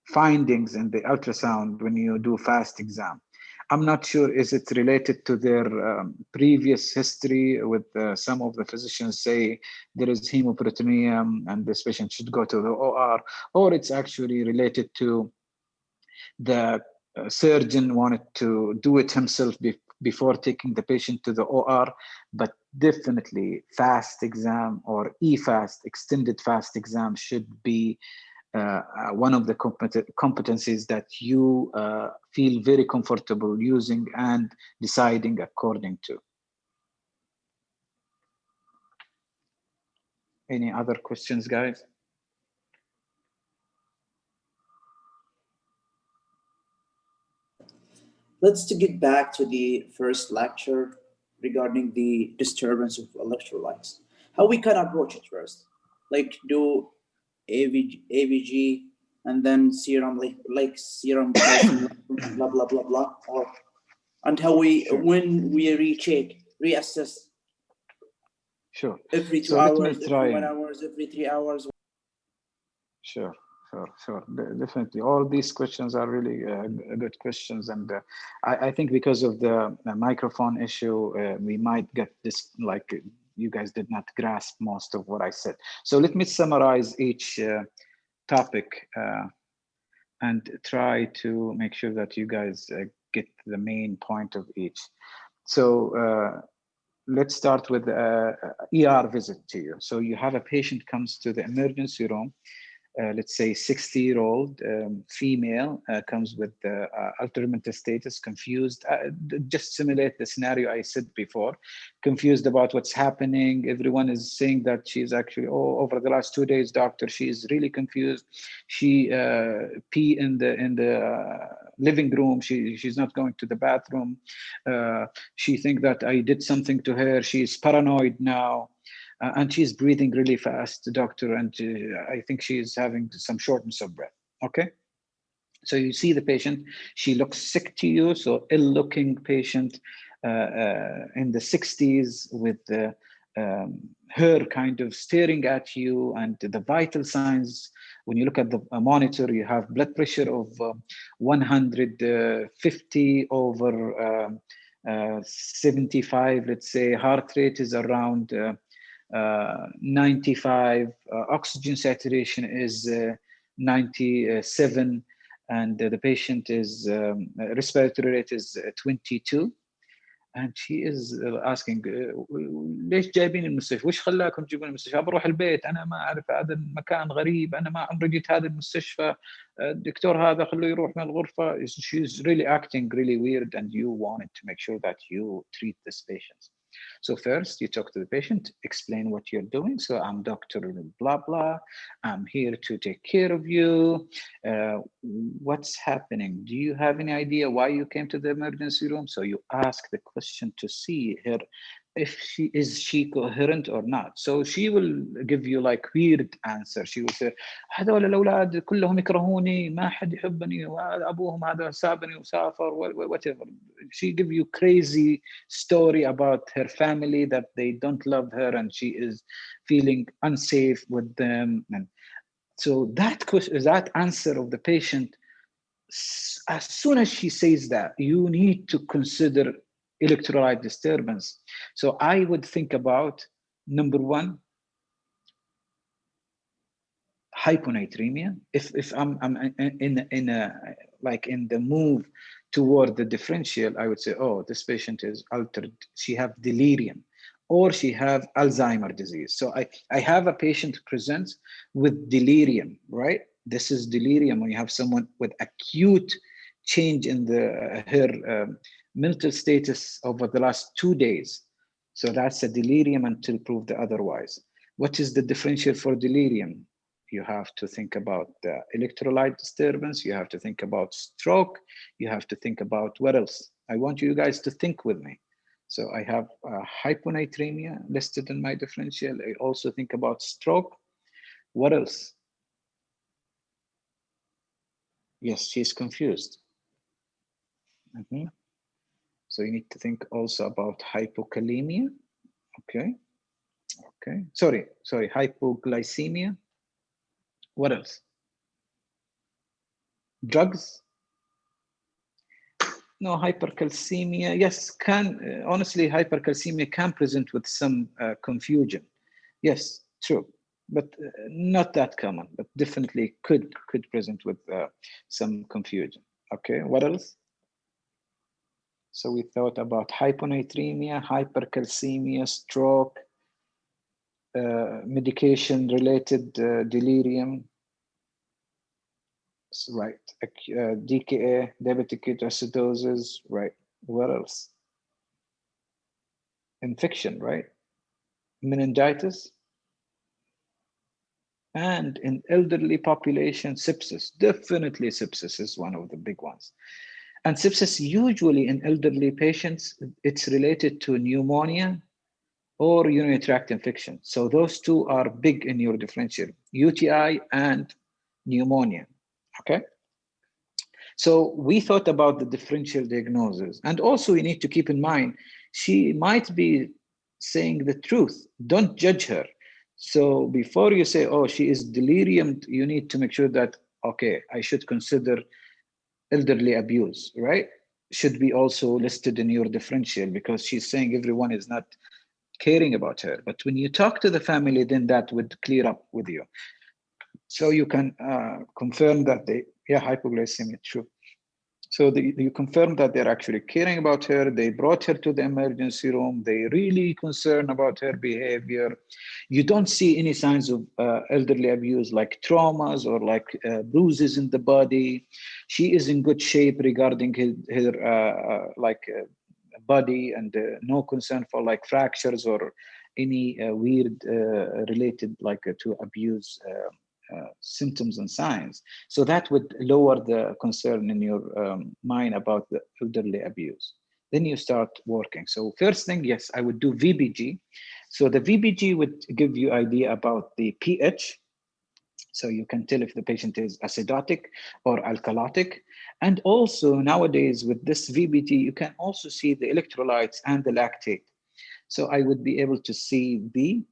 Speaker 1: findings in the ultrasound when you do fast exam. I'm not sure, is it related to their previous history with some of the physicians say there is hemoperitoneum and this patient should go to the OR, or it's actually related to the surgeon wanted to do it himself before taking the patient to the OR. But definitely fast exam or e-fast, extended fast exam should be one of the competencies that you feel very comfortable using and deciding according to. Any other questions, guys?
Speaker 2: Let's get back to the first lecture regarding the disturbance of electrolytes. How we can approach it first, like do AVG and then serum, like serum blah blah blah blah, or and how we when we recheck, reassess.
Speaker 1: Sure.
Speaker 2: Every 2
Speaker 1: so
Speaker 2: hours, every 1 hour, every 3 hours.
Speaker 1: Sure. Definitely. All these questions are really good questions. And I think because of the microphone issue, we might get this, like you guys did not grasp most of what I said. So let me summarize each topic and try to make sure that you guys get the main point of each. So let's start with ER visit to you. So you have a patient comes to the emergency room. let's say 60-year-old female comes with altered mental status, confused, just simulate the scenario I said before, confused about what's happening. Everyone is saying that she's actually, oh, over the last 2 days, doctor, she's really confused. She pee in the living room. She's not going to the bathroom. She think that I did something to her. She's paranoid now. And she's breathing really fast, doctor, and I think she's having some shortness of breath. Okay, so you see the patient, she looks sick to you, so ill-looking patient in the 60s with her kind of staring at you, and the vital signs. When you look at the monitor, you have blood pressure of 150 over 75, let's say. Heart rate is around 95, oxygen saturation is 97, and the patient is respiratory rate is 22. and she is asking ليش جايبين المستشفى؟ وش خلاكم تجيبون المستشفى؟ بروح البيت، انا ما اعرف، هذا المكان غريب، انا ما عمري جيت هذا المستشفى، الدكتور هذا خلوه يروح من الغرفة. She's really acting really weird, and you wanted to make sure that you treat this patient. So first, you talk to the patient, explain what you're doing. So I'm Dr. blah, blah. I'm here to take care of you. What's happening? Do you have any idea why you came to the emergency room? So you ask the question to see her, if she coherent or not. So she will give you like weird answer. She will say, هذول الأولاد كلهم يكرهوني، ما حد يحبني، وأبوهم هذا سابني وسافر، whatever. She give you crazy story about her family, that they don't love her and she is feeling unsafe with them. And so that question, that answer of the patient, as soon as she says that, you need to consider electrolyte disturbance. So I would think about, number one, hyponatremia. If I'm in a like in the move toward the differential, I would say, oh, this patient is altered. She have delirium, or she have Alzheimer's disease. So I have a patient presents with delirium, right? This is delirium when you have someone with acute change in her mental status over the last 2 days. So that's a delirium until proved otherwise. What is the differential for delirium? You have to think about the electrolyte disturbance. You have to think about stroke. You have to think about what else? I want you guys to think with me. So I have hyponatremia listed in my differential. I also think about stroke. What else? Yes, she's confused. So you need to think also about hypokalemia. Okay. Sorry, hypoglycemia. What else? Drugs? No, hypercalcemia. Yes, honestly, hypercalcemia can present with some confusion. Yes, true, but not that common, but definitely could present with some confusion. Okay, what else? So we thought about hyponatremia, hypercalcemia, stroke, medication-related delirium. Right, DKA, diabetic ketoacidosis, right. What else? Infection, right? Meningitis. And in elderly population, sepsis. Definitely sepsis is one of the big ones. And sepsis usually in elderly patients, it's related to pneumonia or urinary tract infection. So those two are big in your differential, UTI and pneumonia, okay? So we thought about the differential diagnosis. And also you need to keep in mind, she might be saying the truth. Don't judge her. So before you say, oh, she is delirium, you need to make sure that, okay, I should consider elderly abuse, right? Should be also listed in your differential, because she's saying everyone is not caring about her. But when you talk to the family, then that would clear up with you. So you can confirm that hypoglycemia, true. So you confirm that they're actually caring about her. They brought her to the emergency room. They really concerned about her behavior. You don't see any signs of elderly abuse like traumas or like bruises in the body. She is in good shape regarding her body, and no concern for like fractures or any weird related like to abuse symptoms and signs. So that would lower the concern in your mind about the elderly abuse. Then you start working. So first thing, yes, I would do VBG. So the VBG would give you idea about the pH. So you can tell if the patient is acidotic or alkalotic. And also nowadays with this VBG, you can also see the electrolytes and the lactate. So I would be able to see the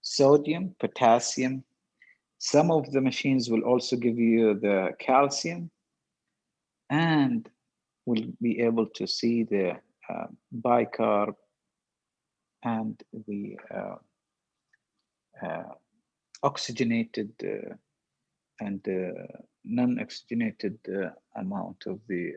Speaker 1: sodium, potassium. Some of the machines will also give you the calcium, and will be able to see the bicarb and the oxygenated and non-oxygenated amount of the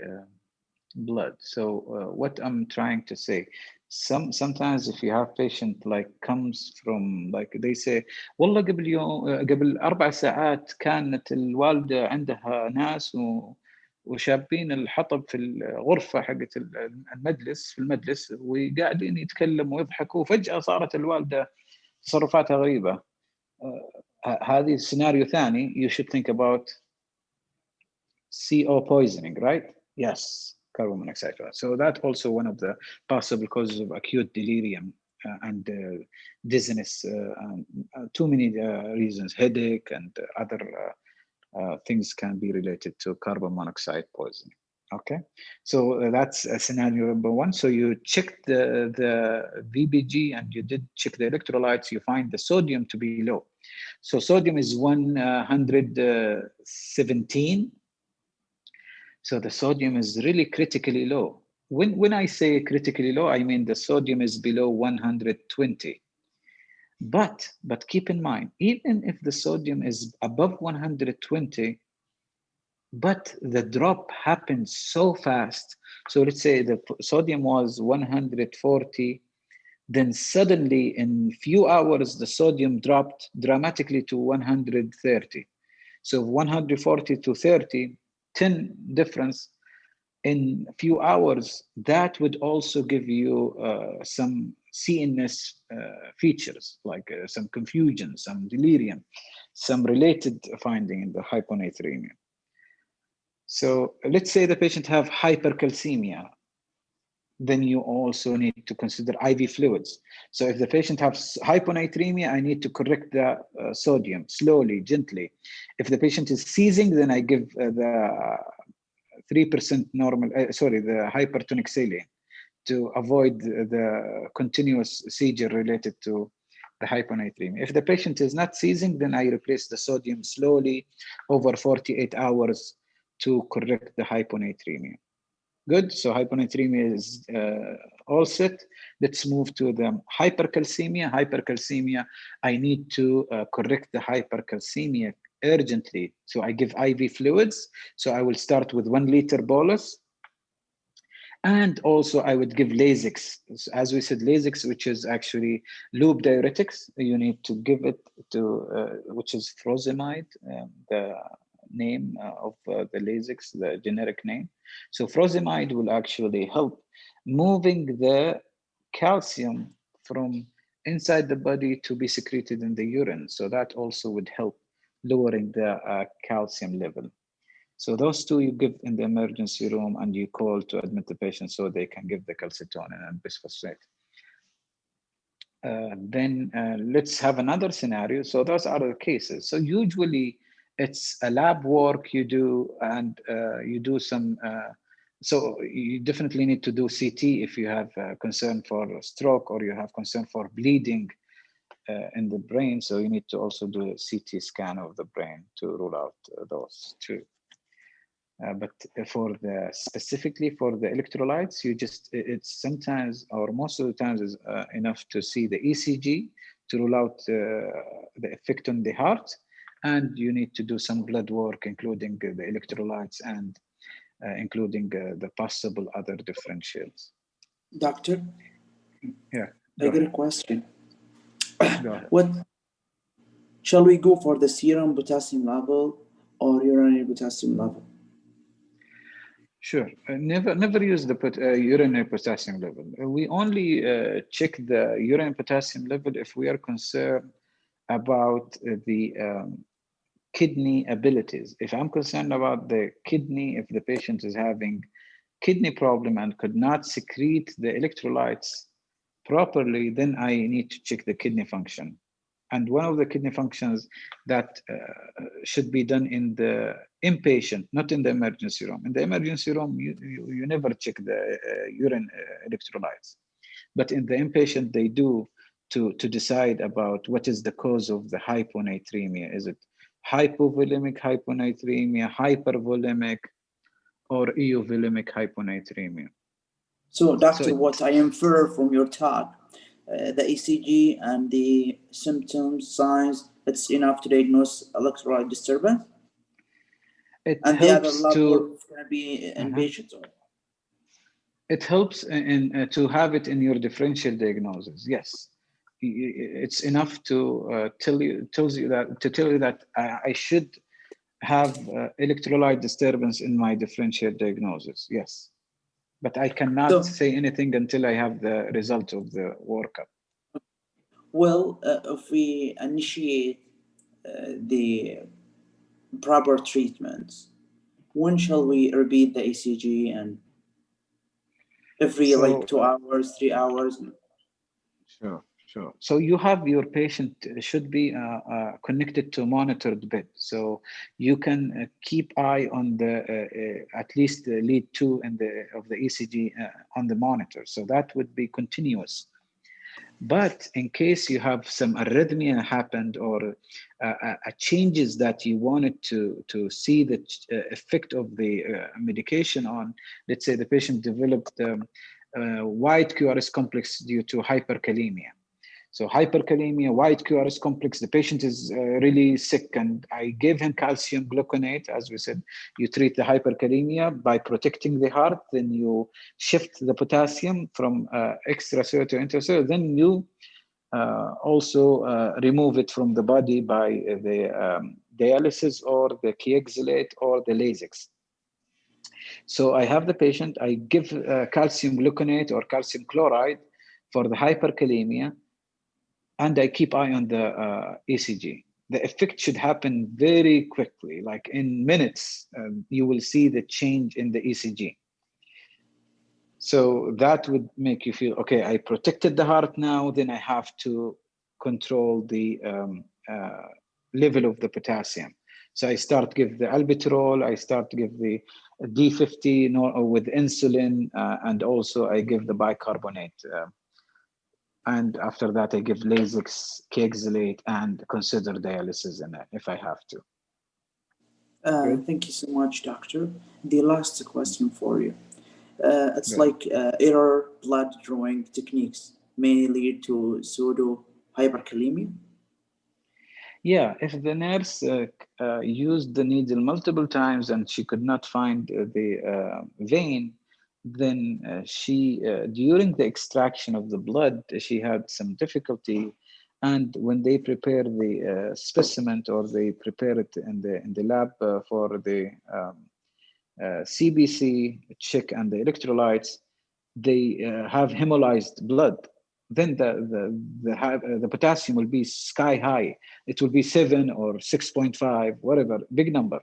Speaker 1: blood. So what I'm trying to say, sometimes if you have patient like comes from like they say والله قبل يوم قبل 4 ساعات كانت الوالدة عندها ناس وشابين الحطب في الغرفة حقت المجلس في المجلس وقاعدين يتكلموا ويضحكوا وفجأة صارت الوالدة تصرفاتها غريبة. هذه سيناريو ثاني. You should think about CO poisoning, right? Yes, carbon monoxide. So that's also one of the possible causes of acute delirium and dizziness. Too many reasons, headache and other things can be related to carbon monoxide poisoning. Okay, so that's scenario number one. So you checked the VBG and you did check the electrolytes. You find the sodium to be low. So sodium is 117. So the sodium is really critically low. When I say critically low, I mean the sodium is below 120. But keep in mind, even if the sodium is above 120, but the drop happens so fast. So let's say the sodium was 140, then suddenly in few hours, the sodium dropped dramatically to 130. So 140 to 30, 10 difference in a few hours, that would also give you some CNS features, like some confusion, some delirium, some related finding in the hyponatremia. So let's say the patient have hypercalcemia, then you also need to consider IV fluids. So if the patient has hyponatremia, I need to correct the sodium slowly, gently. If the patient is seizing, then I give the 3% normal, the hypertonic saline to avoid the continuous seizure related to the hyponatremia. If the patient is not seizing, then I replace the sodium slowly over 48 hours to correct the hyponatremia. Good, so hyponatremia is all set. Let's move to the hypercalcemia. Hypercalcemia, I need to correct the hypercalcemia urgently. So I give IV fluids. So I will start with 1 liter bolus. And also I would give Lasix. As we said, Lasix, which is actually loop diuretics. You need to give it to, which is furosemide, the name of the Lasix, the generic name. So furosemide will actually help moving the calcium from inside the body to be secreted in the urine. So that also would help lowering the calcium level. So those two you give in the emergency room and you call to admit the patient so they can give the calcitonin and bisphosphate. Then let's have another scenario. So those are the cases. So usually it's a lab work you do, and you do some, so you definitely need to do CT if you have concern for stroke or you have concern for bleeding in the brain. So you need to also do a CT scan of the brain to rule out those two. But for the specifically for the electrolytes, you just, it's sometimes or most of the times is enough to see the ECG to rule out the effect on the heart, and you need to do some blood work, including the electrolytes and including the possible other differentials.
Speaker 2: Doctor,
Speaker 1: Yeah,
Speaker 2: I
Speaker 1: go
Speaker 2: got a
Speaker 1: ahead.
Speaker 2: question.
Speaker 1: Go ahead.
Speaker 2: What shall we go for, the serum potassium level or urinary potassium level?
Speaker 1: Sure. Never use the urinary potassium level. We only check the urinary potassium level if we are concerned about the kidney abilities. If I'm concerned about the kidney, if the patient is having kidney problem and could not secrete the electrolytes properly, then I need to check the kidney function. And one of the kidney functions that should be done in the inpatient, not in the emergency room. In the emergency room, you never check the urine electrolytes. But in the inpatient, they do to decide about what is the cause of the hyponatremia. Is it hypovolemic hyponatremia, hypervolemic, or eovolemic hyponatremia?
Speaker 2: So, Doctor,
Speaker 1: So
Speaker 2: what I infer from your talk, the ECG and the symptoms, signs, it's enough to diagnose electrolyte disturbance?
Speaker 1: it
Speaker 2: And the other
Speaker 1: helps
Speaker 2: level
Speaker 1: to
Speaker 2: is going to be in
Speaker 1: uh-huh.
Speaker 2: patients.
Speaker 1: It helps in to have it in your differential diagnosis. Yes, it's enough to tell you that I should have electrolyte disturbance in my differential diagnosis. Yes, but I cannot
Speaker 2: So,
Speaker 1: say anything until I have the result of the workup.
Speaker 2: well, if we initiate the proper treatments, when shall we repeat the ECG, and every like
Speaker 1: So
Speaker 2: 2 hours, 3 hours?
Speaker 1: sure, sure. So you have your patient should be connected to monitored bed, so you can keep eye on the at least the lead 2 in the of the ECG on the monitor. So that would be continuous. But in case you have some arrhythmia happened or changes that you wanted to see the effect of the medication on, let's say the patient developed white QRS complex due to hyperkalemia. So hyperkalemia, white QRS complex, the patient is really sick, and I gave him calcium gluconate. As we said, you treat the hyperkalemia by protecting the heart, then you shift the potassium from extracellular to intracellular, then you also remove it from the body by the dialysis or the Kiexilate or the Lasix. So I have the patient, I give calcium gluconate or calcium chloride for the hyperkalemia, and I keep eye on the ECG. The effect should happen very quickly, like in minutes, you will see the change in the ECG. So that would make you feel, okay, I protected the heart now, then I have to control the level of the potassium. So I start give the albuterol, I start to give the D50 with insulin, and also I give the bicarbonate. And after that, I give Lasix, Kiexilate, and consider dialysis in it if I have to. Good.
Speaker 2: Thank you so much, Doctor. The last question for you. It's
Speaker 1: Good.
Speaker 2: like error blood drawing techniques may lead to pseudo hyperkalemia.
Speaker 1: Yeah, if the nurse used the needle multiple times and she could not find the vein, then she, during the extraction of the blood, she had some difficulty. And when they prepare the specimen or they prepare it in the lab for the CBC check and the electrolytes, they have hemolyzed blood. Then the potassium will be sky high. It will be 7 or 6.5, whatever, big number.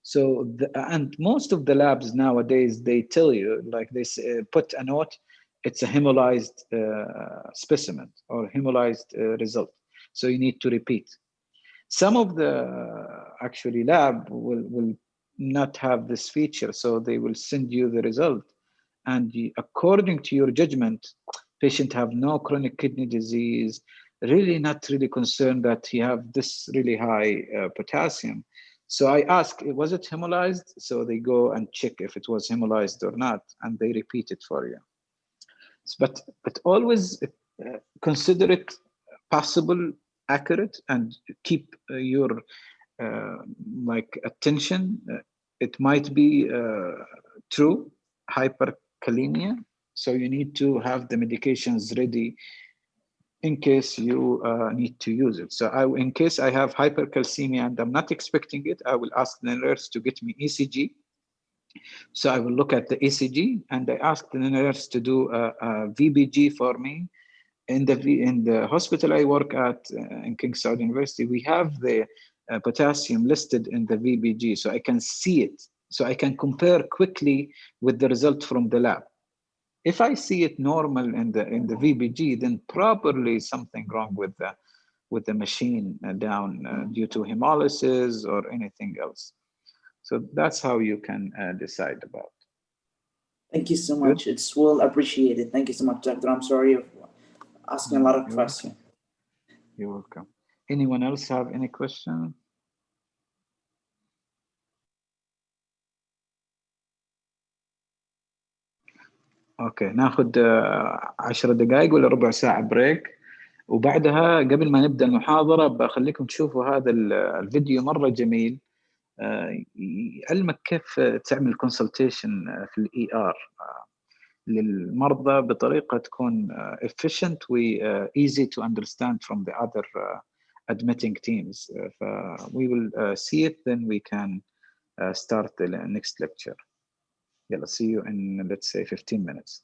Speaker 1: So, and most of the labs nowadays, they tell you, like they put a note, it's a hemolyzed specimen or hemolyzed result. So you need to repeat. Some of the actually lab will not have this feature, so they will send you the result. And according to your judgment, patient have no chronic kidney disease, really not really concerned that he have this really high potassium. So I ask, was it hemolyzed? So they go and check if it was hemolyzed or not, and they repeat it for you. But always consider it possible, accurate, and keep your like attention. It might be true hyperkalemia. So you need to have the medications ready in case you need to use it. So in case I have hypercalcemia and I'm not expecting it, I will ask the nurse to get me ECG. So I will look at the ECG, and I ask the nurse to do a VBG for me. In the hospital I work at in King Saud University, we have the potassium listed in the VBG, so I can see it. So I can compare quickly with the result from the lab. If I see it normal in the VBG, then probably something wrong with the machine down due to hemolysis or anything else. So that's how you can decide about.
Speaker 2: Thank you so
Speaker 1: Good.
Speaker 2: much. It's well appreciated. Thank you so much, Doctor. I'm sorry for asking a lot of questions.
Speaker 1: You're welcome. Anyone else have any question? اوكي ناخذ 10 دقائق ولا ربع ساعة بريك، وبعدها قبل ما نبدأ المحاضرة بخليكم تشوفوا هذا الفيديو مرة جميل يعلمك كيف تعمل كونسلتيشن في الاي ار للمرضى بطريقة تكون efficient و easy to understand from the other admitting teams. We will see it, then we can start the next lecture. يلا see you in, let's say, 15 minutes.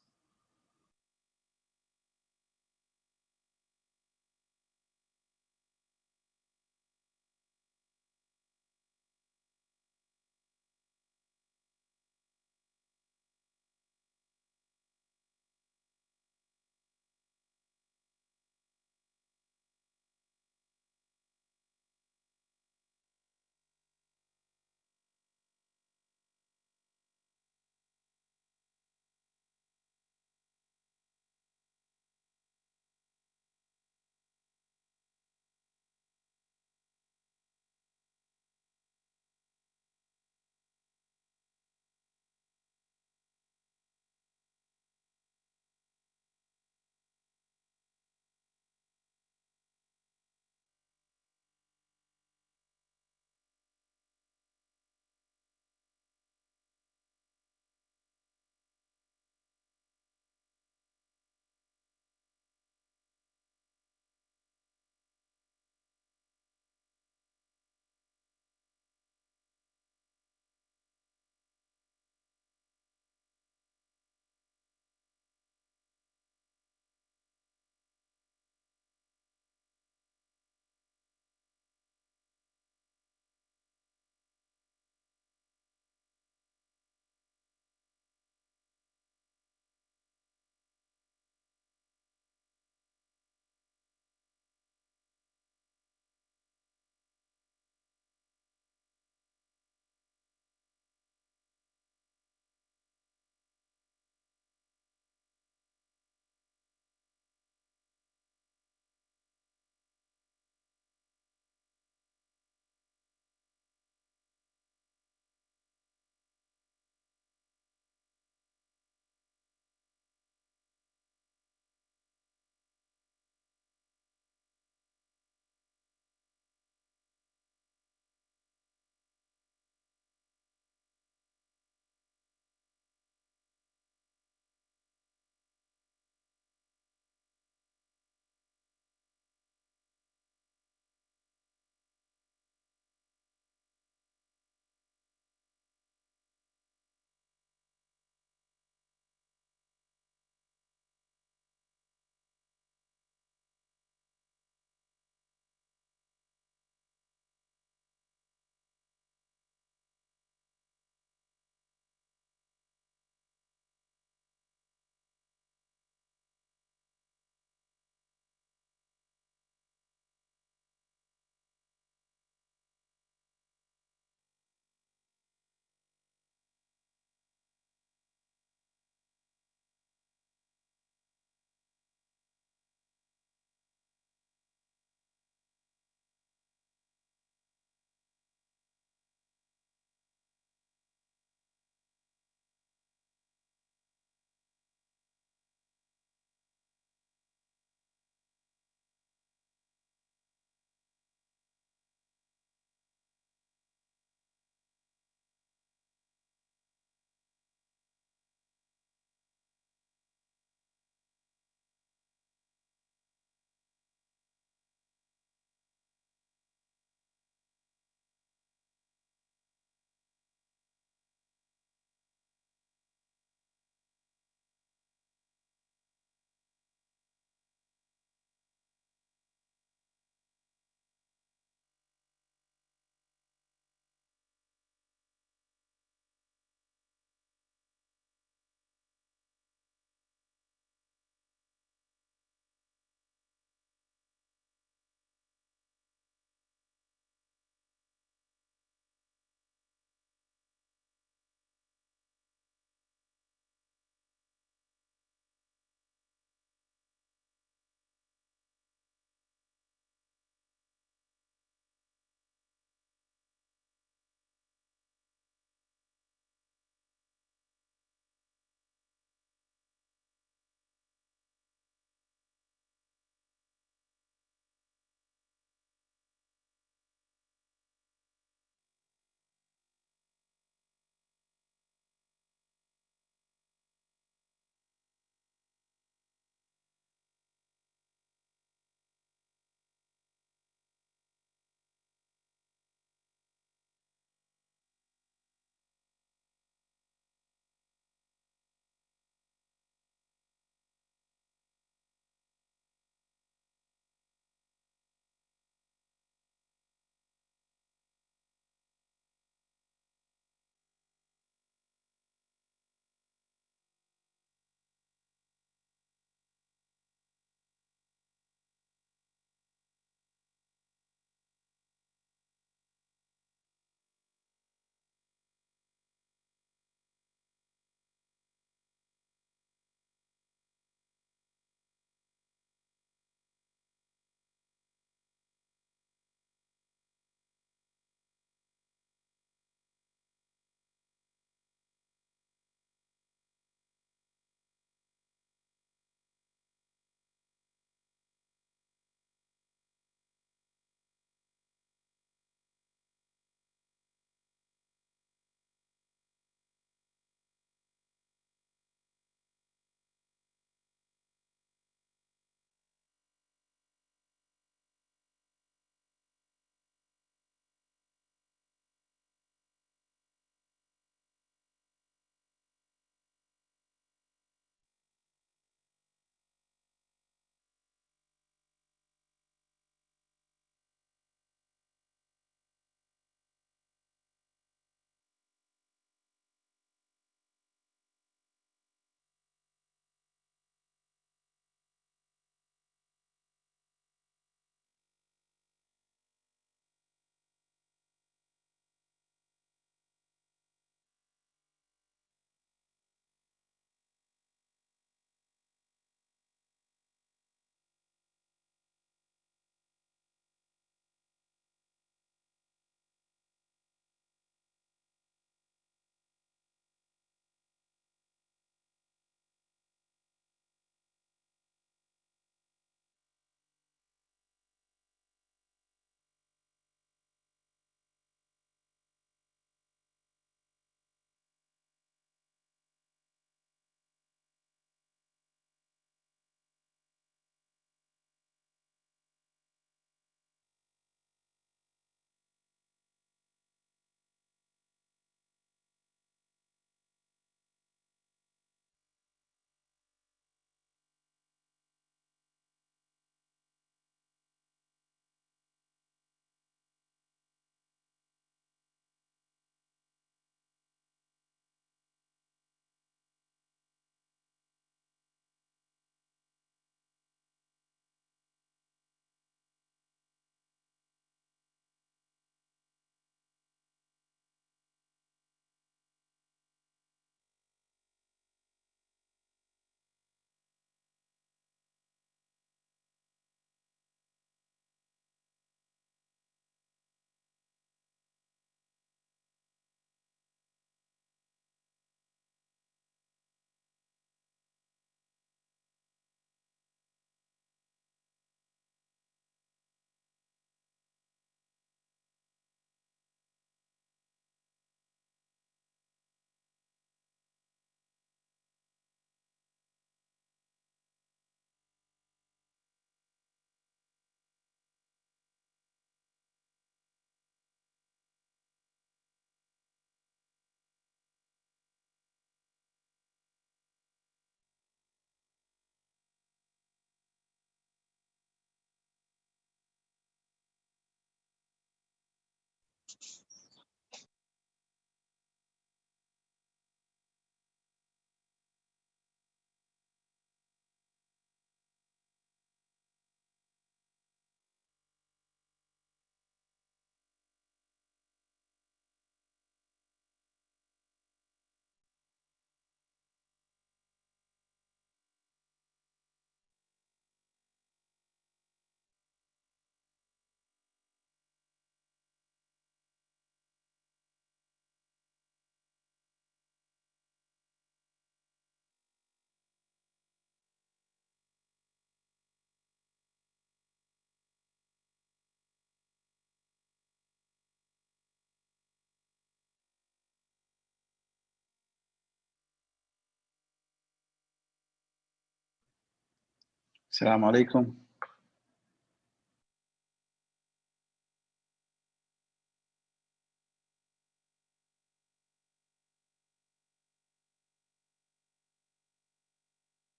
Speaker 1: السلام عليكم.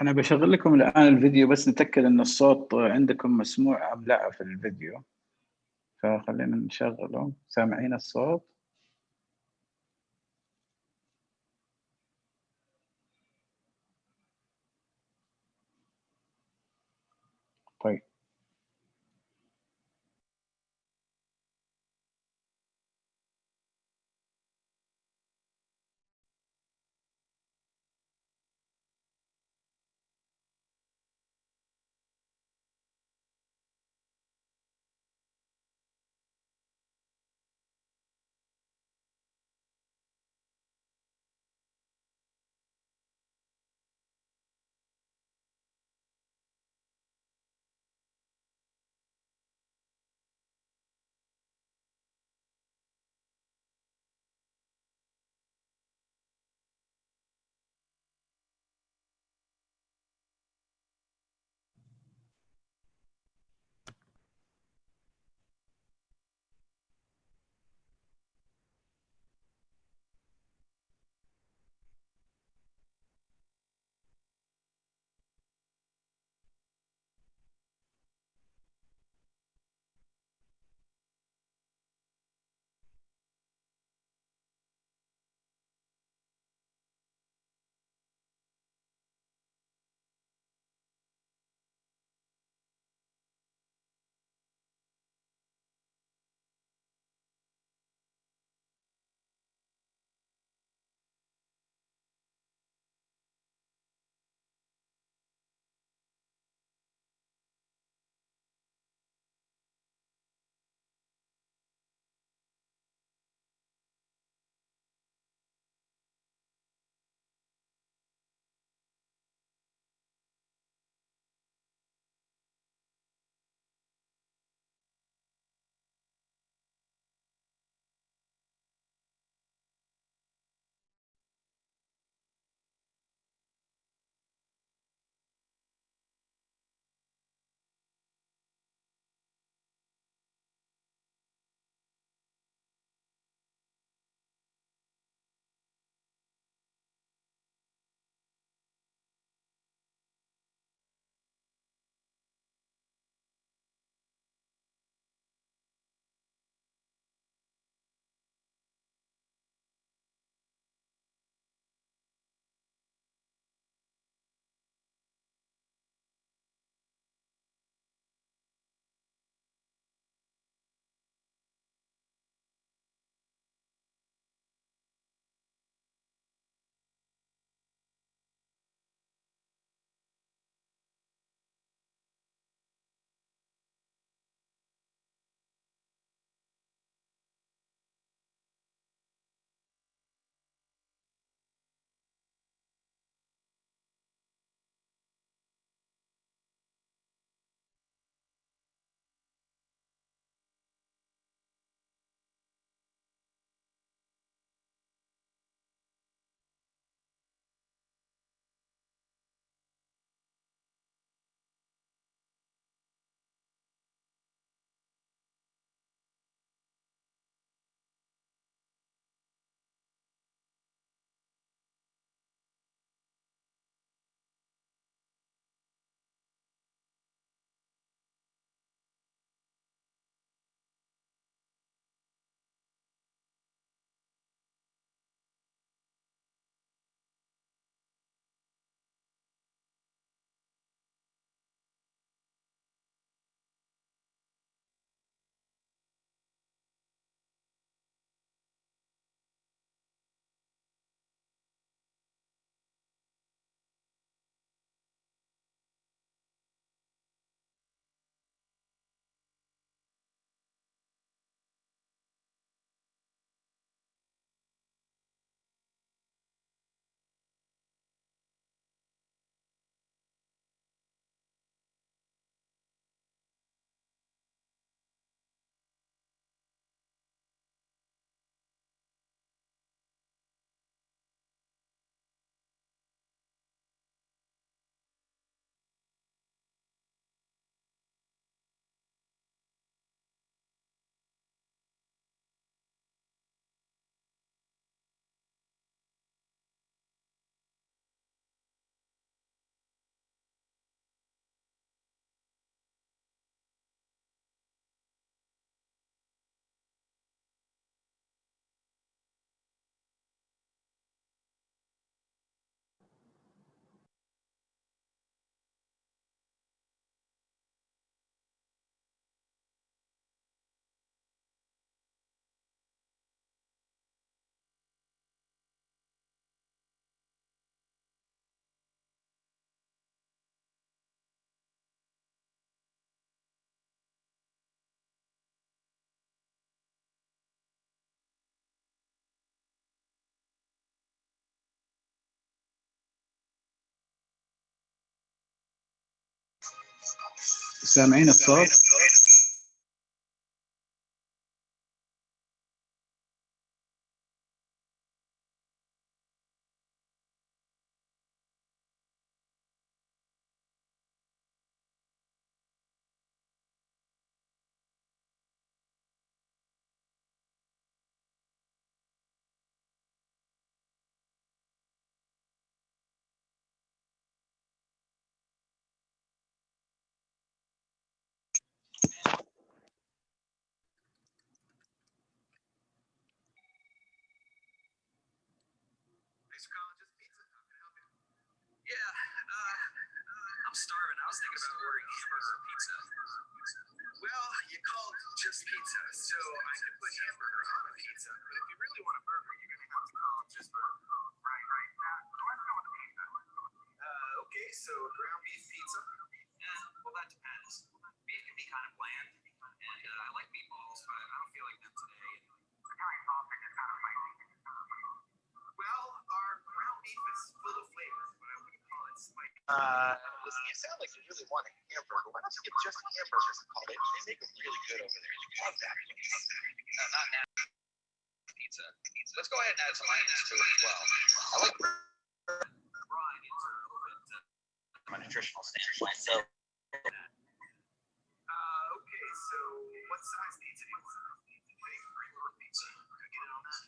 Speaker 1: أنا بشغل لكم الآن الفيديو بس نتأكد إن الصوت عندكم مسموع أم لا في الفيديو، فخلينا نشغله. سامعين الصوت؟ طيب. سامعين الصوت؟
Speaker 5: I'm starving. I was thinking about ordering hamburger or pizza. Well, you called just pizza, so I could put hamburger on a pizza. But if you really want a burger, you're gonna have to call just burger. Right. Now, let's go with the pizza. Okay, so ground beef pizza. Yeah, well that depends. Beef can be kind of bland, and I like meatballs, but I don't feel like them today. Italian sausage is kind of spicy. Well, our ground beef is full of flavor, but I wouldn't call it spicy. Listen, you sound like you really want a hamburger. Why don't you get just hamburgers and call it? They make them really good over there. Love that. No, not now. Pizza. Let's go ahead and add some onions to it as well. I like raw onions are a little bit from a nutritional standpoint. So, okay. So, what size pizza do you want? Big or pizza? Could I get it on that?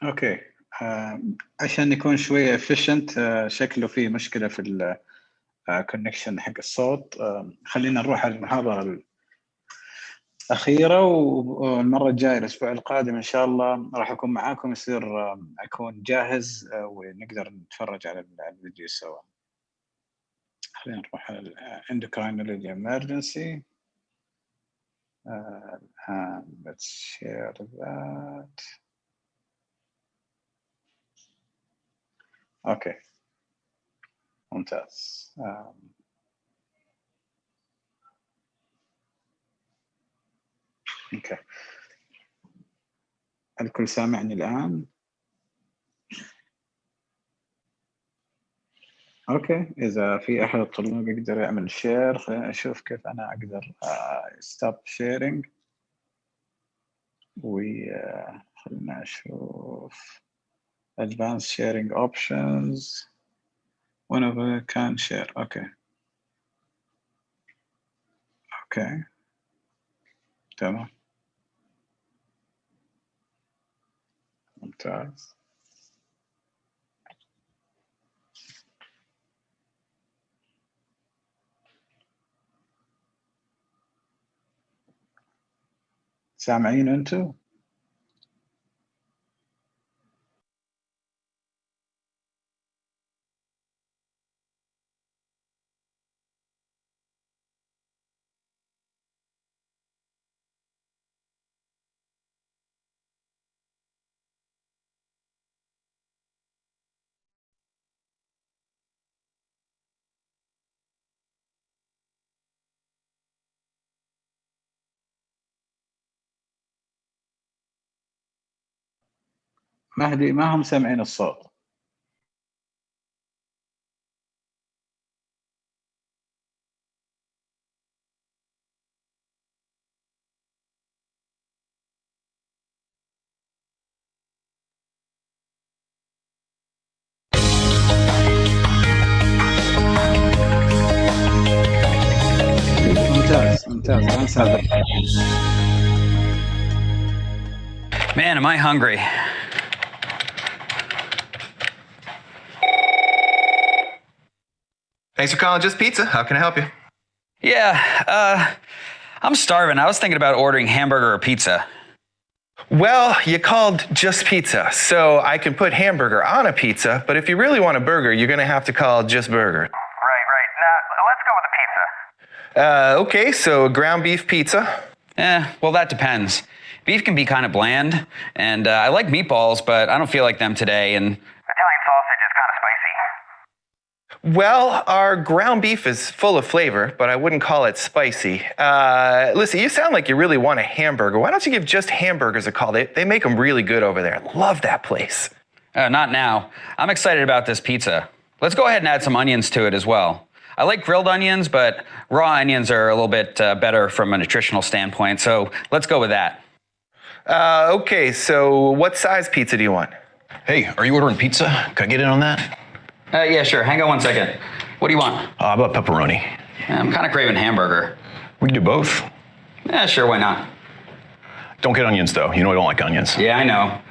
Speaker 1: اوكي. عشان نكون شويه efficient، شكله في مشكله في الكونكشن حق الصوت. خلينا نروح على المحاضره الأخيرة، والمرة الجاية الأسبوع القادم إن شاء الله راح أكون معاكم، يصير أكون جاهز ونقدر نتفرج على الفيديو سوا. خلينا نروح على endocrinology emergency. Let's share that. أوكي ممتاز. أوكي، الكل سامعني الآن؟ اوكي، اذا في احد الطلاب يقدر يعمل شير، خلينا نشوف كيف انا اقدر ستوب شيرنج. وخلينا نشوف advanced sharing options whenever can share. اوكي تمام ممتاز. سامعين انتو؟ مهدي ما هم سامعين الصوت. ممتاز.
Speaker 6: Man, am I hungry.
Speaker 5: Thanks for calling Just Pizza. How can I help you?
Speaker 6: Yeah, I'm starving. I was thinking about ordering hamburger or pizza.
Speaker 5: Well, you called Just Pizza, so I can put hamburger on a pizza, but if you really want a burger, you're going to have to call Just Burger.
Speaker 6: Right. Now, let's go with the pizza.
Speaker 5: Okay, so ground beef pizza.
Speaker 6: Well, that depends. Beef can be kind of bland, and I like meatballs, but I don't feel like them today, and Italian sausage is kind of spicy.
Speaker 5: Well, our ground beef is full of flavor, but I wouldn't call it spicy. Listen, you sound like you really want a hamburger. Why don't you give Just Hamburgers a call? They make them really good over there. Love that place.
Speaker 6: Not now. I'm excited about this pizza. Let's go ahead and add some onions to it as well. I like grilled onions, but raw onions are a little bit better from a nutritional standpoint, so let's go with that.
Speaker 5: Okay, so what size pizza do you want?
Speaker 7: Hey, are you ordering pizza? Can I get in on that?
Speaker 6: Yeah, sure. Hang on one second. What do you want?
Speaker 7: How about pepperoni?
Speaker 6: I'm kind of craving hamburger.
Speaker 7: We can do both.
Speaker 6: Yeah, sure, why not?
Speaker 7: Don't get onions, though. You know I don't like onions.
Speaker 6: Yeah, I know. All right,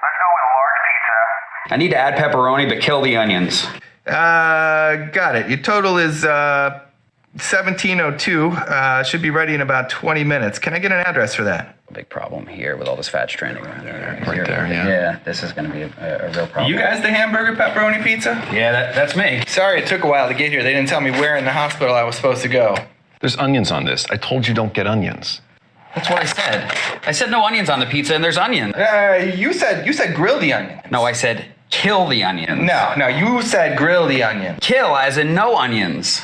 Speaker 6: let's go with a large pizza. I need to add pepperoni, but kill the onions.
Speaker 5: Got it. Your total is 1702. Should be ready in about 20 minutes. Can I get an address for that?
Speaker 6: Big problem here with all this fat stranding around
Speaker 7: Right there, yeah.
Speaker 6: Yeah, this is going to be a real problem.
Speaker 5: You guys the hamburger pepperoni pizza?
Speaker 6: Yeah, that's me.
Speaker 5: Sorry it took a while to get here. They didn't tell me where in the hospital I was supposed to go.
Speaker 7: There's onions on this. I told you don't get onions.
Speaker 6: That's what I said. I said no onions on the pizza, and there's onions.
Speaker 5: You said grill the onion.
Speaker 6: No, I said kill the onions.
Speaker 5: No, you said grill the onion.
Speaker 6: Kill as in no onions.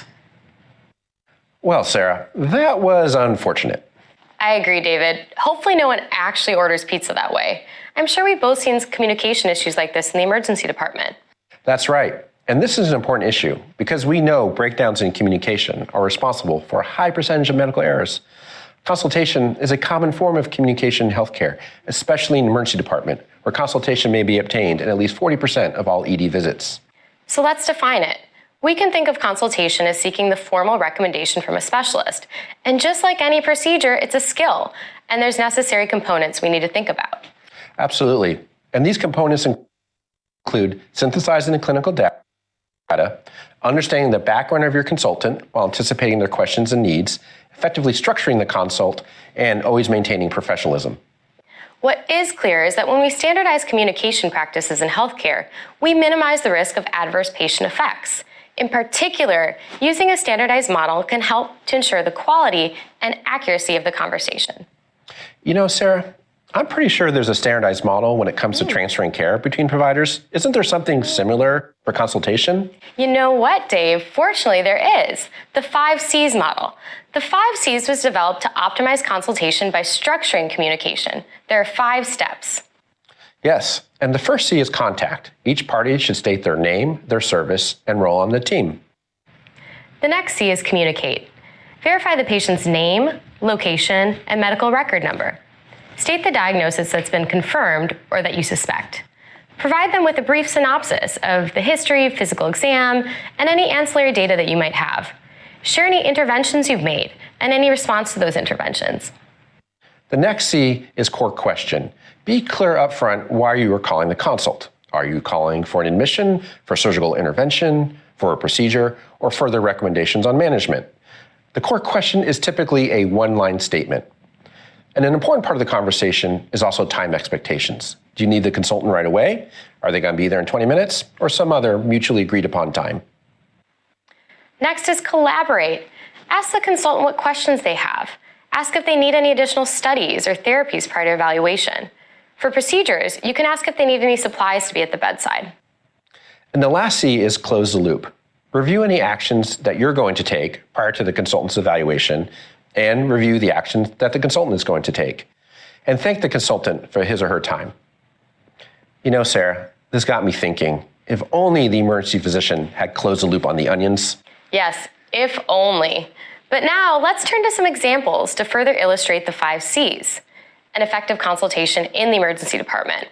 Speaker 8: Well, Sarah, that was unfortunate.
Speaker 9: I agree, David. Hopefully no one actually orders pizza that way. I'm sure we've both seen communication issues like this in the emergency department.
Speaker 8: That's right. And this is an important issue because we know breakdowns in communication are responsible for a high percentage of medical errors. Consultation is a common form of communication in healthcare, especially in the emergency department, where consultation may be obtained in at least 40% of all ED visits.
Speaker 9: So let's define it. We can think of consultation as seeking the formal recommendation from a specialist. And just like any procedure, it's a skill, and there's necessary components we need to think about.
Speaker 8: Absolutely. And these components include synthesizing the clinical data, understanding the background of your consultant while anticipating their questions and needs, effectively structuring the consult, and always maintaining professionalism.
Speaker 9: What is clear is that when we standardize communication practices in healthcare, we minimize the risk of adverse patient effects. In particular, using a standardized model can help to ensure the quality and accuracy of the conversation.
Speaker 8: You know, Sarah, I'm pretty sure there's a standardized model when it comes to transferring care between providers. Isn't there something similar for consultation?
Speaker 9: You know what, Dave? Fortunately, there is. The 5 C's model. The 5 C's was developed to optimize consultation by structuring communication. There are 5 steps.
Speaker 8: Yes, and the first C is contact. Each party should state their name, their service, and role on the team.
Speaker 9: The next C is communicate. Verify the patient's name, location, and medical record number. State the diagnosis that's been confirmed or that you suspect. Provide them with a brief synopsis of the history, physical exam, and any ancillary data that you might have. Share any interventions you've made and any response to those interventions.
Speaker 8: The next C is core question. Be clear up front why you are calling the consult. Are you calling for an admission, for surgical intervention, for a procedure, or further recommendations on management? The core question is typically a one-line statement. And an important part of the conversation is also time expectations. Do you need the consultant right away? Are they going to be there in 20 minutes? Or some other mutually agreed upon time?
Speaker 9: Next is collaborate. Ask the consultant what questions they have. Ask if they need any additional studies or therapies prior to evaluation. For procedures, you can ask if they need any supplies to be at the bedside.
Speaker 8: And the last C is close the loop. Review any actions that you're going to take prior to the consultant's evaluation and review the actions that the consultant is going to take. And thank the consultant for his or her time. You know, Sarah, this got me thinking. If only the emergency physician had closed the loop on the onions.
Speaker 9: Yes, if only. But now let's turn to some examples to further illustrate the 5 C's, an effective consultation in the emergency department.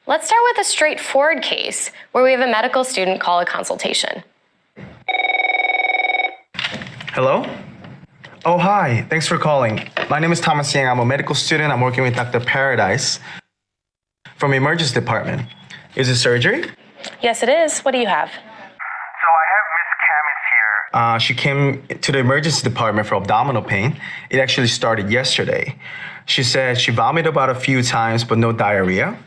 Speaker 9: Let's start with a straightforward case where we have a medical student call a consultation.
Speaker 5: Hello? Oh, hi. Thanks for calling. My name is Thomas Yang. I'm a medical student. I'm working with Dr. Paradise from the emergency department. Is it surgery?
Speaker 10: Yes, it is. What do you have?
Speaker 5: So I have Miss Camis here. She came to the emergency department for abdominal pain. It actually started yesterday. She said she vomited about a few times, but no diarrhea.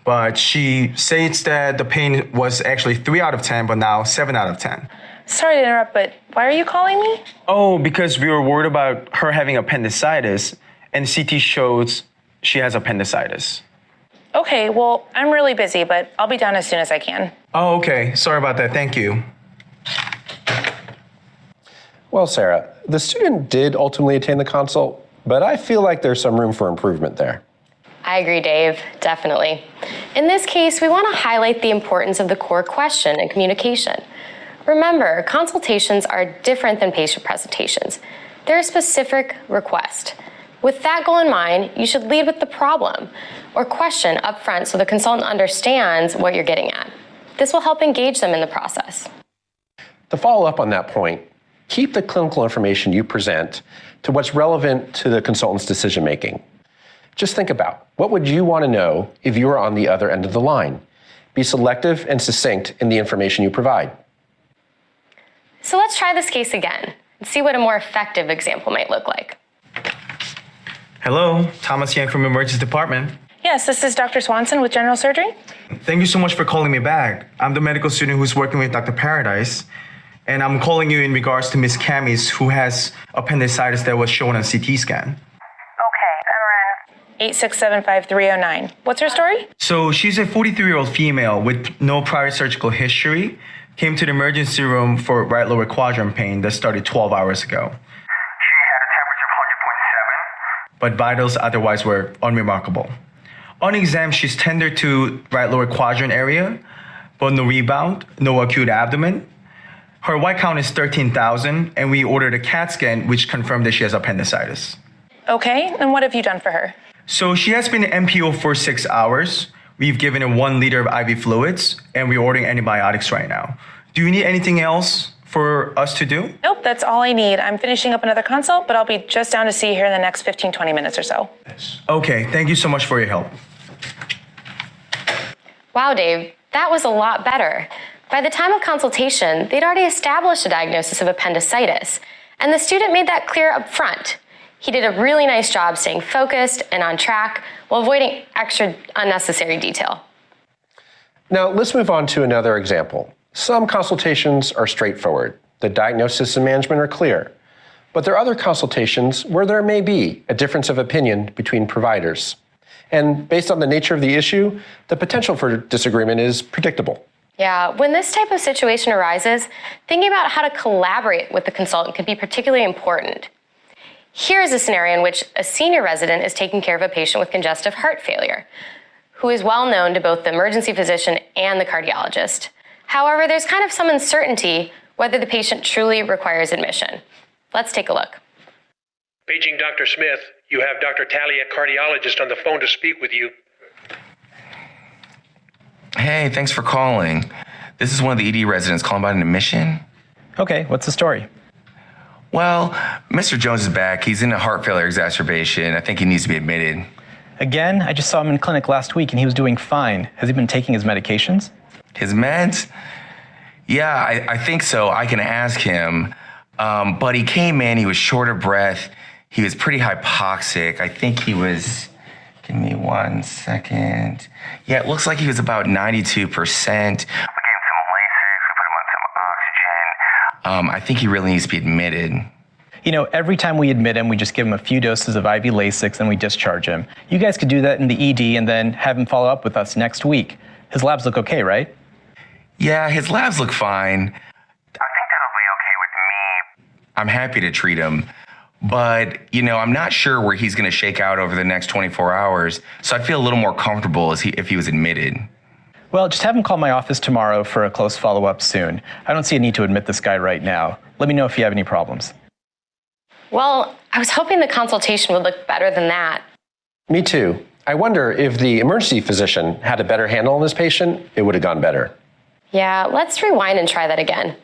Speaker 5: But she states that the pain was actually 3 out of 10, but now 7 out of 10.
Speaker 10: Sorry to interrupt, but why are you calling me?
Speaker 5: Oh, because we were worried about her having appendicitis, and CT shows she has appendicitis.
Speaker 10: Okay, well, I'm really busy, but I'll be down as soon as I can.
Speaker 5: Oh, okay. Sorry about that. Thank you.
Speaker 8: Well, Sarah, the student did ultimately attain the consult, but I feel like there's some room for improvement there.
Speaker 9: I agree, Dave, definitely. In this case, we want to highlight the importance of the core question and communication. Remember, consultations are different than patient presentations. They're a specific request. With that goal in mind, you should lead with the problem or question up front so the consultant understands what you're getting at. This will help engage them in the process.
Speaker 8: To follow up on that point, keep the clinical information you present to what's relevant to the consultant's decision-making. Just think about, what would you want to know if you were on the other end of the line? Be selective and succinct in the information you provide.
Speaker 9: So let's try this case again and see what a more effective example might look like.
Speaker 5: Hello, Thomas Yang from emergency department.
Speaker 10: Yes, this is Dr. Swanson with general surgery.
Speaker 5: Thank you so much for calling me back. I'm the medical student who's working with Dr. Paradise, and I'm calling you in regards to Miss Camis, who has appendicitis that was shown on CT scan.
Speaker 10: 8675309. What's her story?
Speaker 5: So she's a 43-year-old female with no prior surgical history, came to the emergency room for right lower quadrant pain that started 12 hours ago. She had a temperature of 100.7, but vitals otherwise were unremarkable. On exam, she's tender to right lower quadrant area, but no rebound, no acute abdomen. Her white count is 13,000, and we ordered a CAT scan, which confirmed that she has appendicitis.
Speaker 10: Okay, and what have you done for her?
Speaker 5: So she has been in MPO for 6 hours. We've given her 1 liter of IV fluids, and we're ordering antibiotics right now. Do you need anything else for us to do?
Speaker 10: Nope, that's all I need. I'm finishing up another consult, but I'll be just down to see you here in the next 15-20 minutes or so.
Speaker 5: Okay, thank you so much for your help.
Speaker 9: Wow, Dave, that was a lot better. By the time of consultation, they'd already established a diagnosis of appendicitis, and the student made that clear up front. He did a really nice job staying focused and on track while avoiding extra unnecessary detail.
Speaker 8: Now, let's move on to another example. Some consultations are straightforward. The diagnosis and management are clear. But there are other consultations where there may be a difference of opinion between providers. And based on the nature of the issue, the potential for disagreement is predictable.
Speaker 9: Yeah, when this type of situation arises, thinking about how to collaborate with the consultant can be particularly important. Here is a scenario in which a senior resident is taking care of a patient with congestive heart failure, who is well known to both the emergency physician and the cardiologist. However, there's kind of some uncertainty whether the patient truly requires admission. Let's take a look.
Speaker 11: Paging Dr. Smith, you have Dr. Talia, cardiologist, on the phone to speak with you.
Speaker 12: Hey, thanks for calling. This is one of the ED residents calling about an admission.
Speaker 13: Okay, what's the story?
Speaker 12: Well, Mr. Jones is back. He's in a heart failure exacerbation. I think he needs to be admitted.
Speaker 13: Again? I just saw him in clinic last week and he was doing fine. Has he been taking his medications?
Speaker 12: His meds? Yeah, I think so. I can ask him. But he came in, he was short of breath. He was pretty hypoxic. I think he was, give me 1 second. Yeah, it looks like he was about 92%. I think he really needs to be admitted.
Speaker 13: You know, every time we admit him, we just give him a few doses of IV Lasix and we discharge him. You guys could do that in the ED and then have him follow up with us next week. His labs look okay, right?
Speaker 12: Yeah, his labs look fine. I think that'll be okay with me. I'm happy to treat him, but I'm not sure where he's going to shake out over the next 24 hours. So I'd feel a little more comfortable if he was admitted.
Speaker 13: Well, just have him call my office tomorrow for a close follow-up soon. I don't see a need to admit this guy right now. Let me know if you have any problems.
Speaker 9: Well, I was hoping the consultation would look better than that.
Speaker 8: Me too. I wonder if the emergency physician had a better handle on this patient, it would have gone better.
Speaker 9: Yeah, let's rewind and try that again.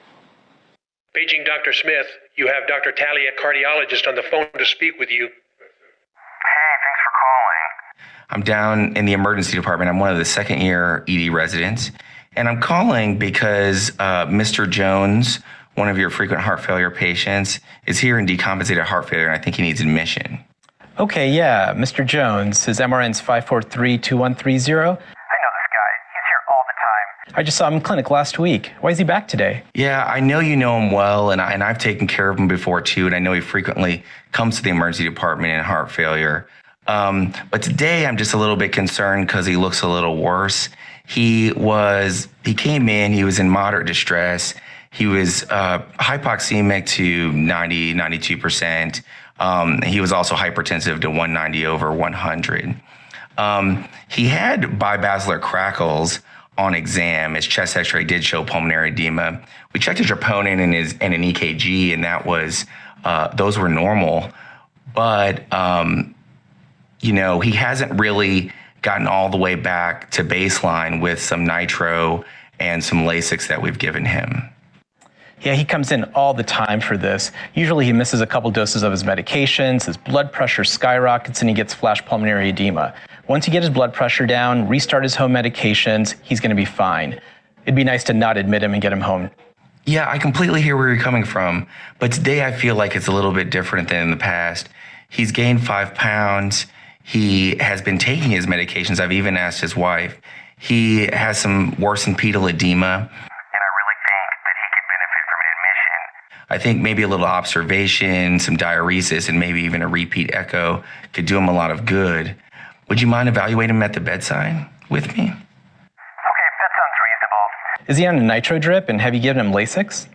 Speaker 11: Paging Dr. Smith, you have Dr. Talia, cardiologist, on the phone to speak with you.
Speaker 12: Hey, thanks for calling. I'm down in the emergency department. I'm one of the second-year ED residents, and I'm calling because Mr. Jones, one of your frequent heart failure patients, is here in decompensated heart failure, and I think he needs admission.
Speaker 13: Okay, yeah, Mr. Jones. His MRN's 543-2130. I just saw him in clinic last week. Why is he back today?
Speaker 12: Yeah, I know you know him well, and I've taken care of him before too, and I know he frequently comes to the emergency department in heart failure. But today I'm just a little bit concerned because he looks a little worse. He came in, he was in moderate distress. He was hypoxemic to 90, 92%. He was also hypertensive to 190 over 100. He had bibasilar crackles on exam. His chest x-ray did show pulmonary edema. We checked his troponin and an EKG, and that was those were normal. But he hasn't really gotten all the way back to baseline with some nitro and some Lasix that we've given him.
Speaker 13: Yeah, he comes in all the time for this. Usually he misses a couple doses of his medications, his blood pressure skyrockets, and he gets flash pulmonary edema. Once you get his blood pressure down, restart his home medications, he's going to be fine. It'd be nice to not admit him and get him home.
Speaker 12: Yeah, I completely hear where you're coming from, but today I feel like it's a little bit different than in the past. He's gained 5 pounds. He has been taking his medications. I've even asked his wife. He has some worsened pedal edema. I think maybe a little observation, some diuresis, and maybe even a repeat echo could do him a lot of good. Would you mind evaluating him at the bedside with me?
Speaker 13: Okay, that sounds reasonable. Is he on a nitro drip, and have you given him Lasix?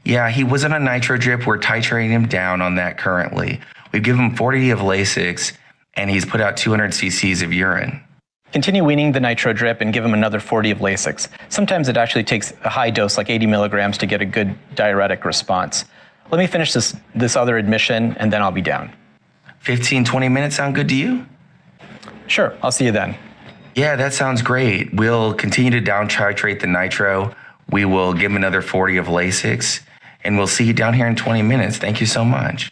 Speaker 12: Yeah, he was on a nitro drip. We're titrating him down on that currently. We've given him 40 of Lasix, and he's put out 200 cc's of urine.
Speaker 13: Continue weaning the nitro drip and give him another 40 of Lasix. Sometimes it actually takes a high dose, like 80 milligrams, to get a good diuretic response. Let me finish this other admission, and then I'll be down.
Speaker 12: 15, 20 minutes sound good to you?
Speaker 13: Sure, I'll see you then.
Speaker 12: Yeah, that sounds great. We'll continue to down titrate the nitro. We will give him another 40 of Lasix, and we'll see you down here in 20 minutes. Thank you so much.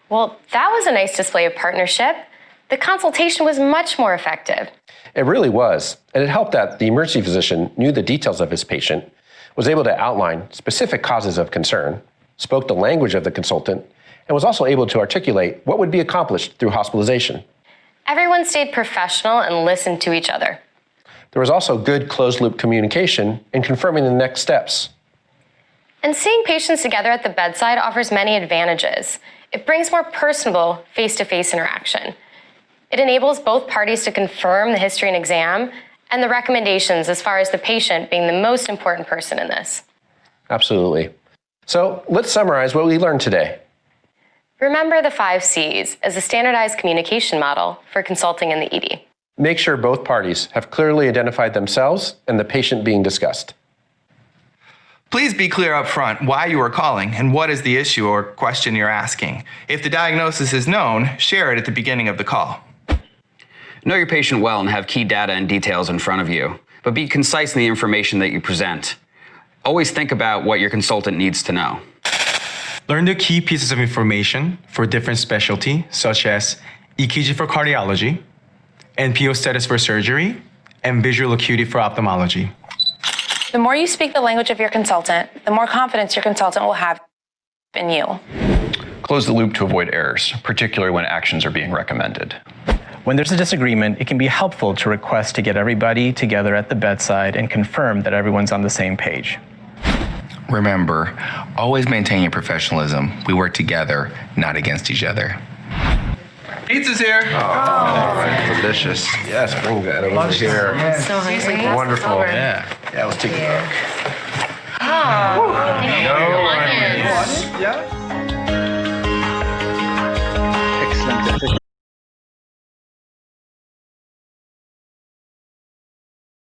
Speaker 9: Well, that was a nice display of partnership. The consultation was much more effective.
Speaker 8: It really was, and it helped that the emergency physician knew the details of his patient, was able to outline specific causes of concern, spoke the language of the consultant, and was also able to articulate what would be accomplished through hospitalization.
Speaker 9: Everyone stayed professional and listened to each other.
Speaker 8: There was also good closed-loop communication in confirming the next steps.
Speaker 9: And seeing patients together at the bedside offers many advantages. It brings more personable face-to-face interaction. It enables both parties to confirm the history and exam and the recommendations as far as the patient being the most important person in this.
Speaker 8: Absolutely. So let's summarize what we learned today.
Speaker 9: Remember the 5 C's as a standardized communication model for consulting in the ED.
Speaker 8: Make sure both parties have clearly identified themselves and the patient being discussed.
Speaker 14: Please be clear up front why you are calling and what is the issue or question you're asking. If the diagnosis is known, share it at the beginning of the call.
Speaker 6: Know your patient well and have key data and details in front of you, but be concise in the information that you present. Always think about what your consultant needs to know.
Speaker 15: Learn the key pieces of information for different specialty, such as EKG for cardiology, NPO status for surgery, and visual acuity for ophthalmology.
Speaker 10: The more you speak the language of your consultant, the more confidence your consultant will have in you.
Speaker 7: Close the loop to avoid errors, particularly when actions are being recommended.
Speaker 13: When there's a disagreement, it can be helpful to request to get everybody together at the bedside and confirm that everyone's on the same page.
Speaker 12: Remember, always maintain your professionalism. We work together, not against each other.
Speaker 14: Pizza's here.
Speaker 8: Oh, delicious. Yes, bring that over here.
Speaker 9: I'm so hungry.
Speaker 8: Wonderful. Yeah, let's take it.
Speaker 9: Oh, thank you.
Speaker 8: No onions.
Speaker 14: Yeah.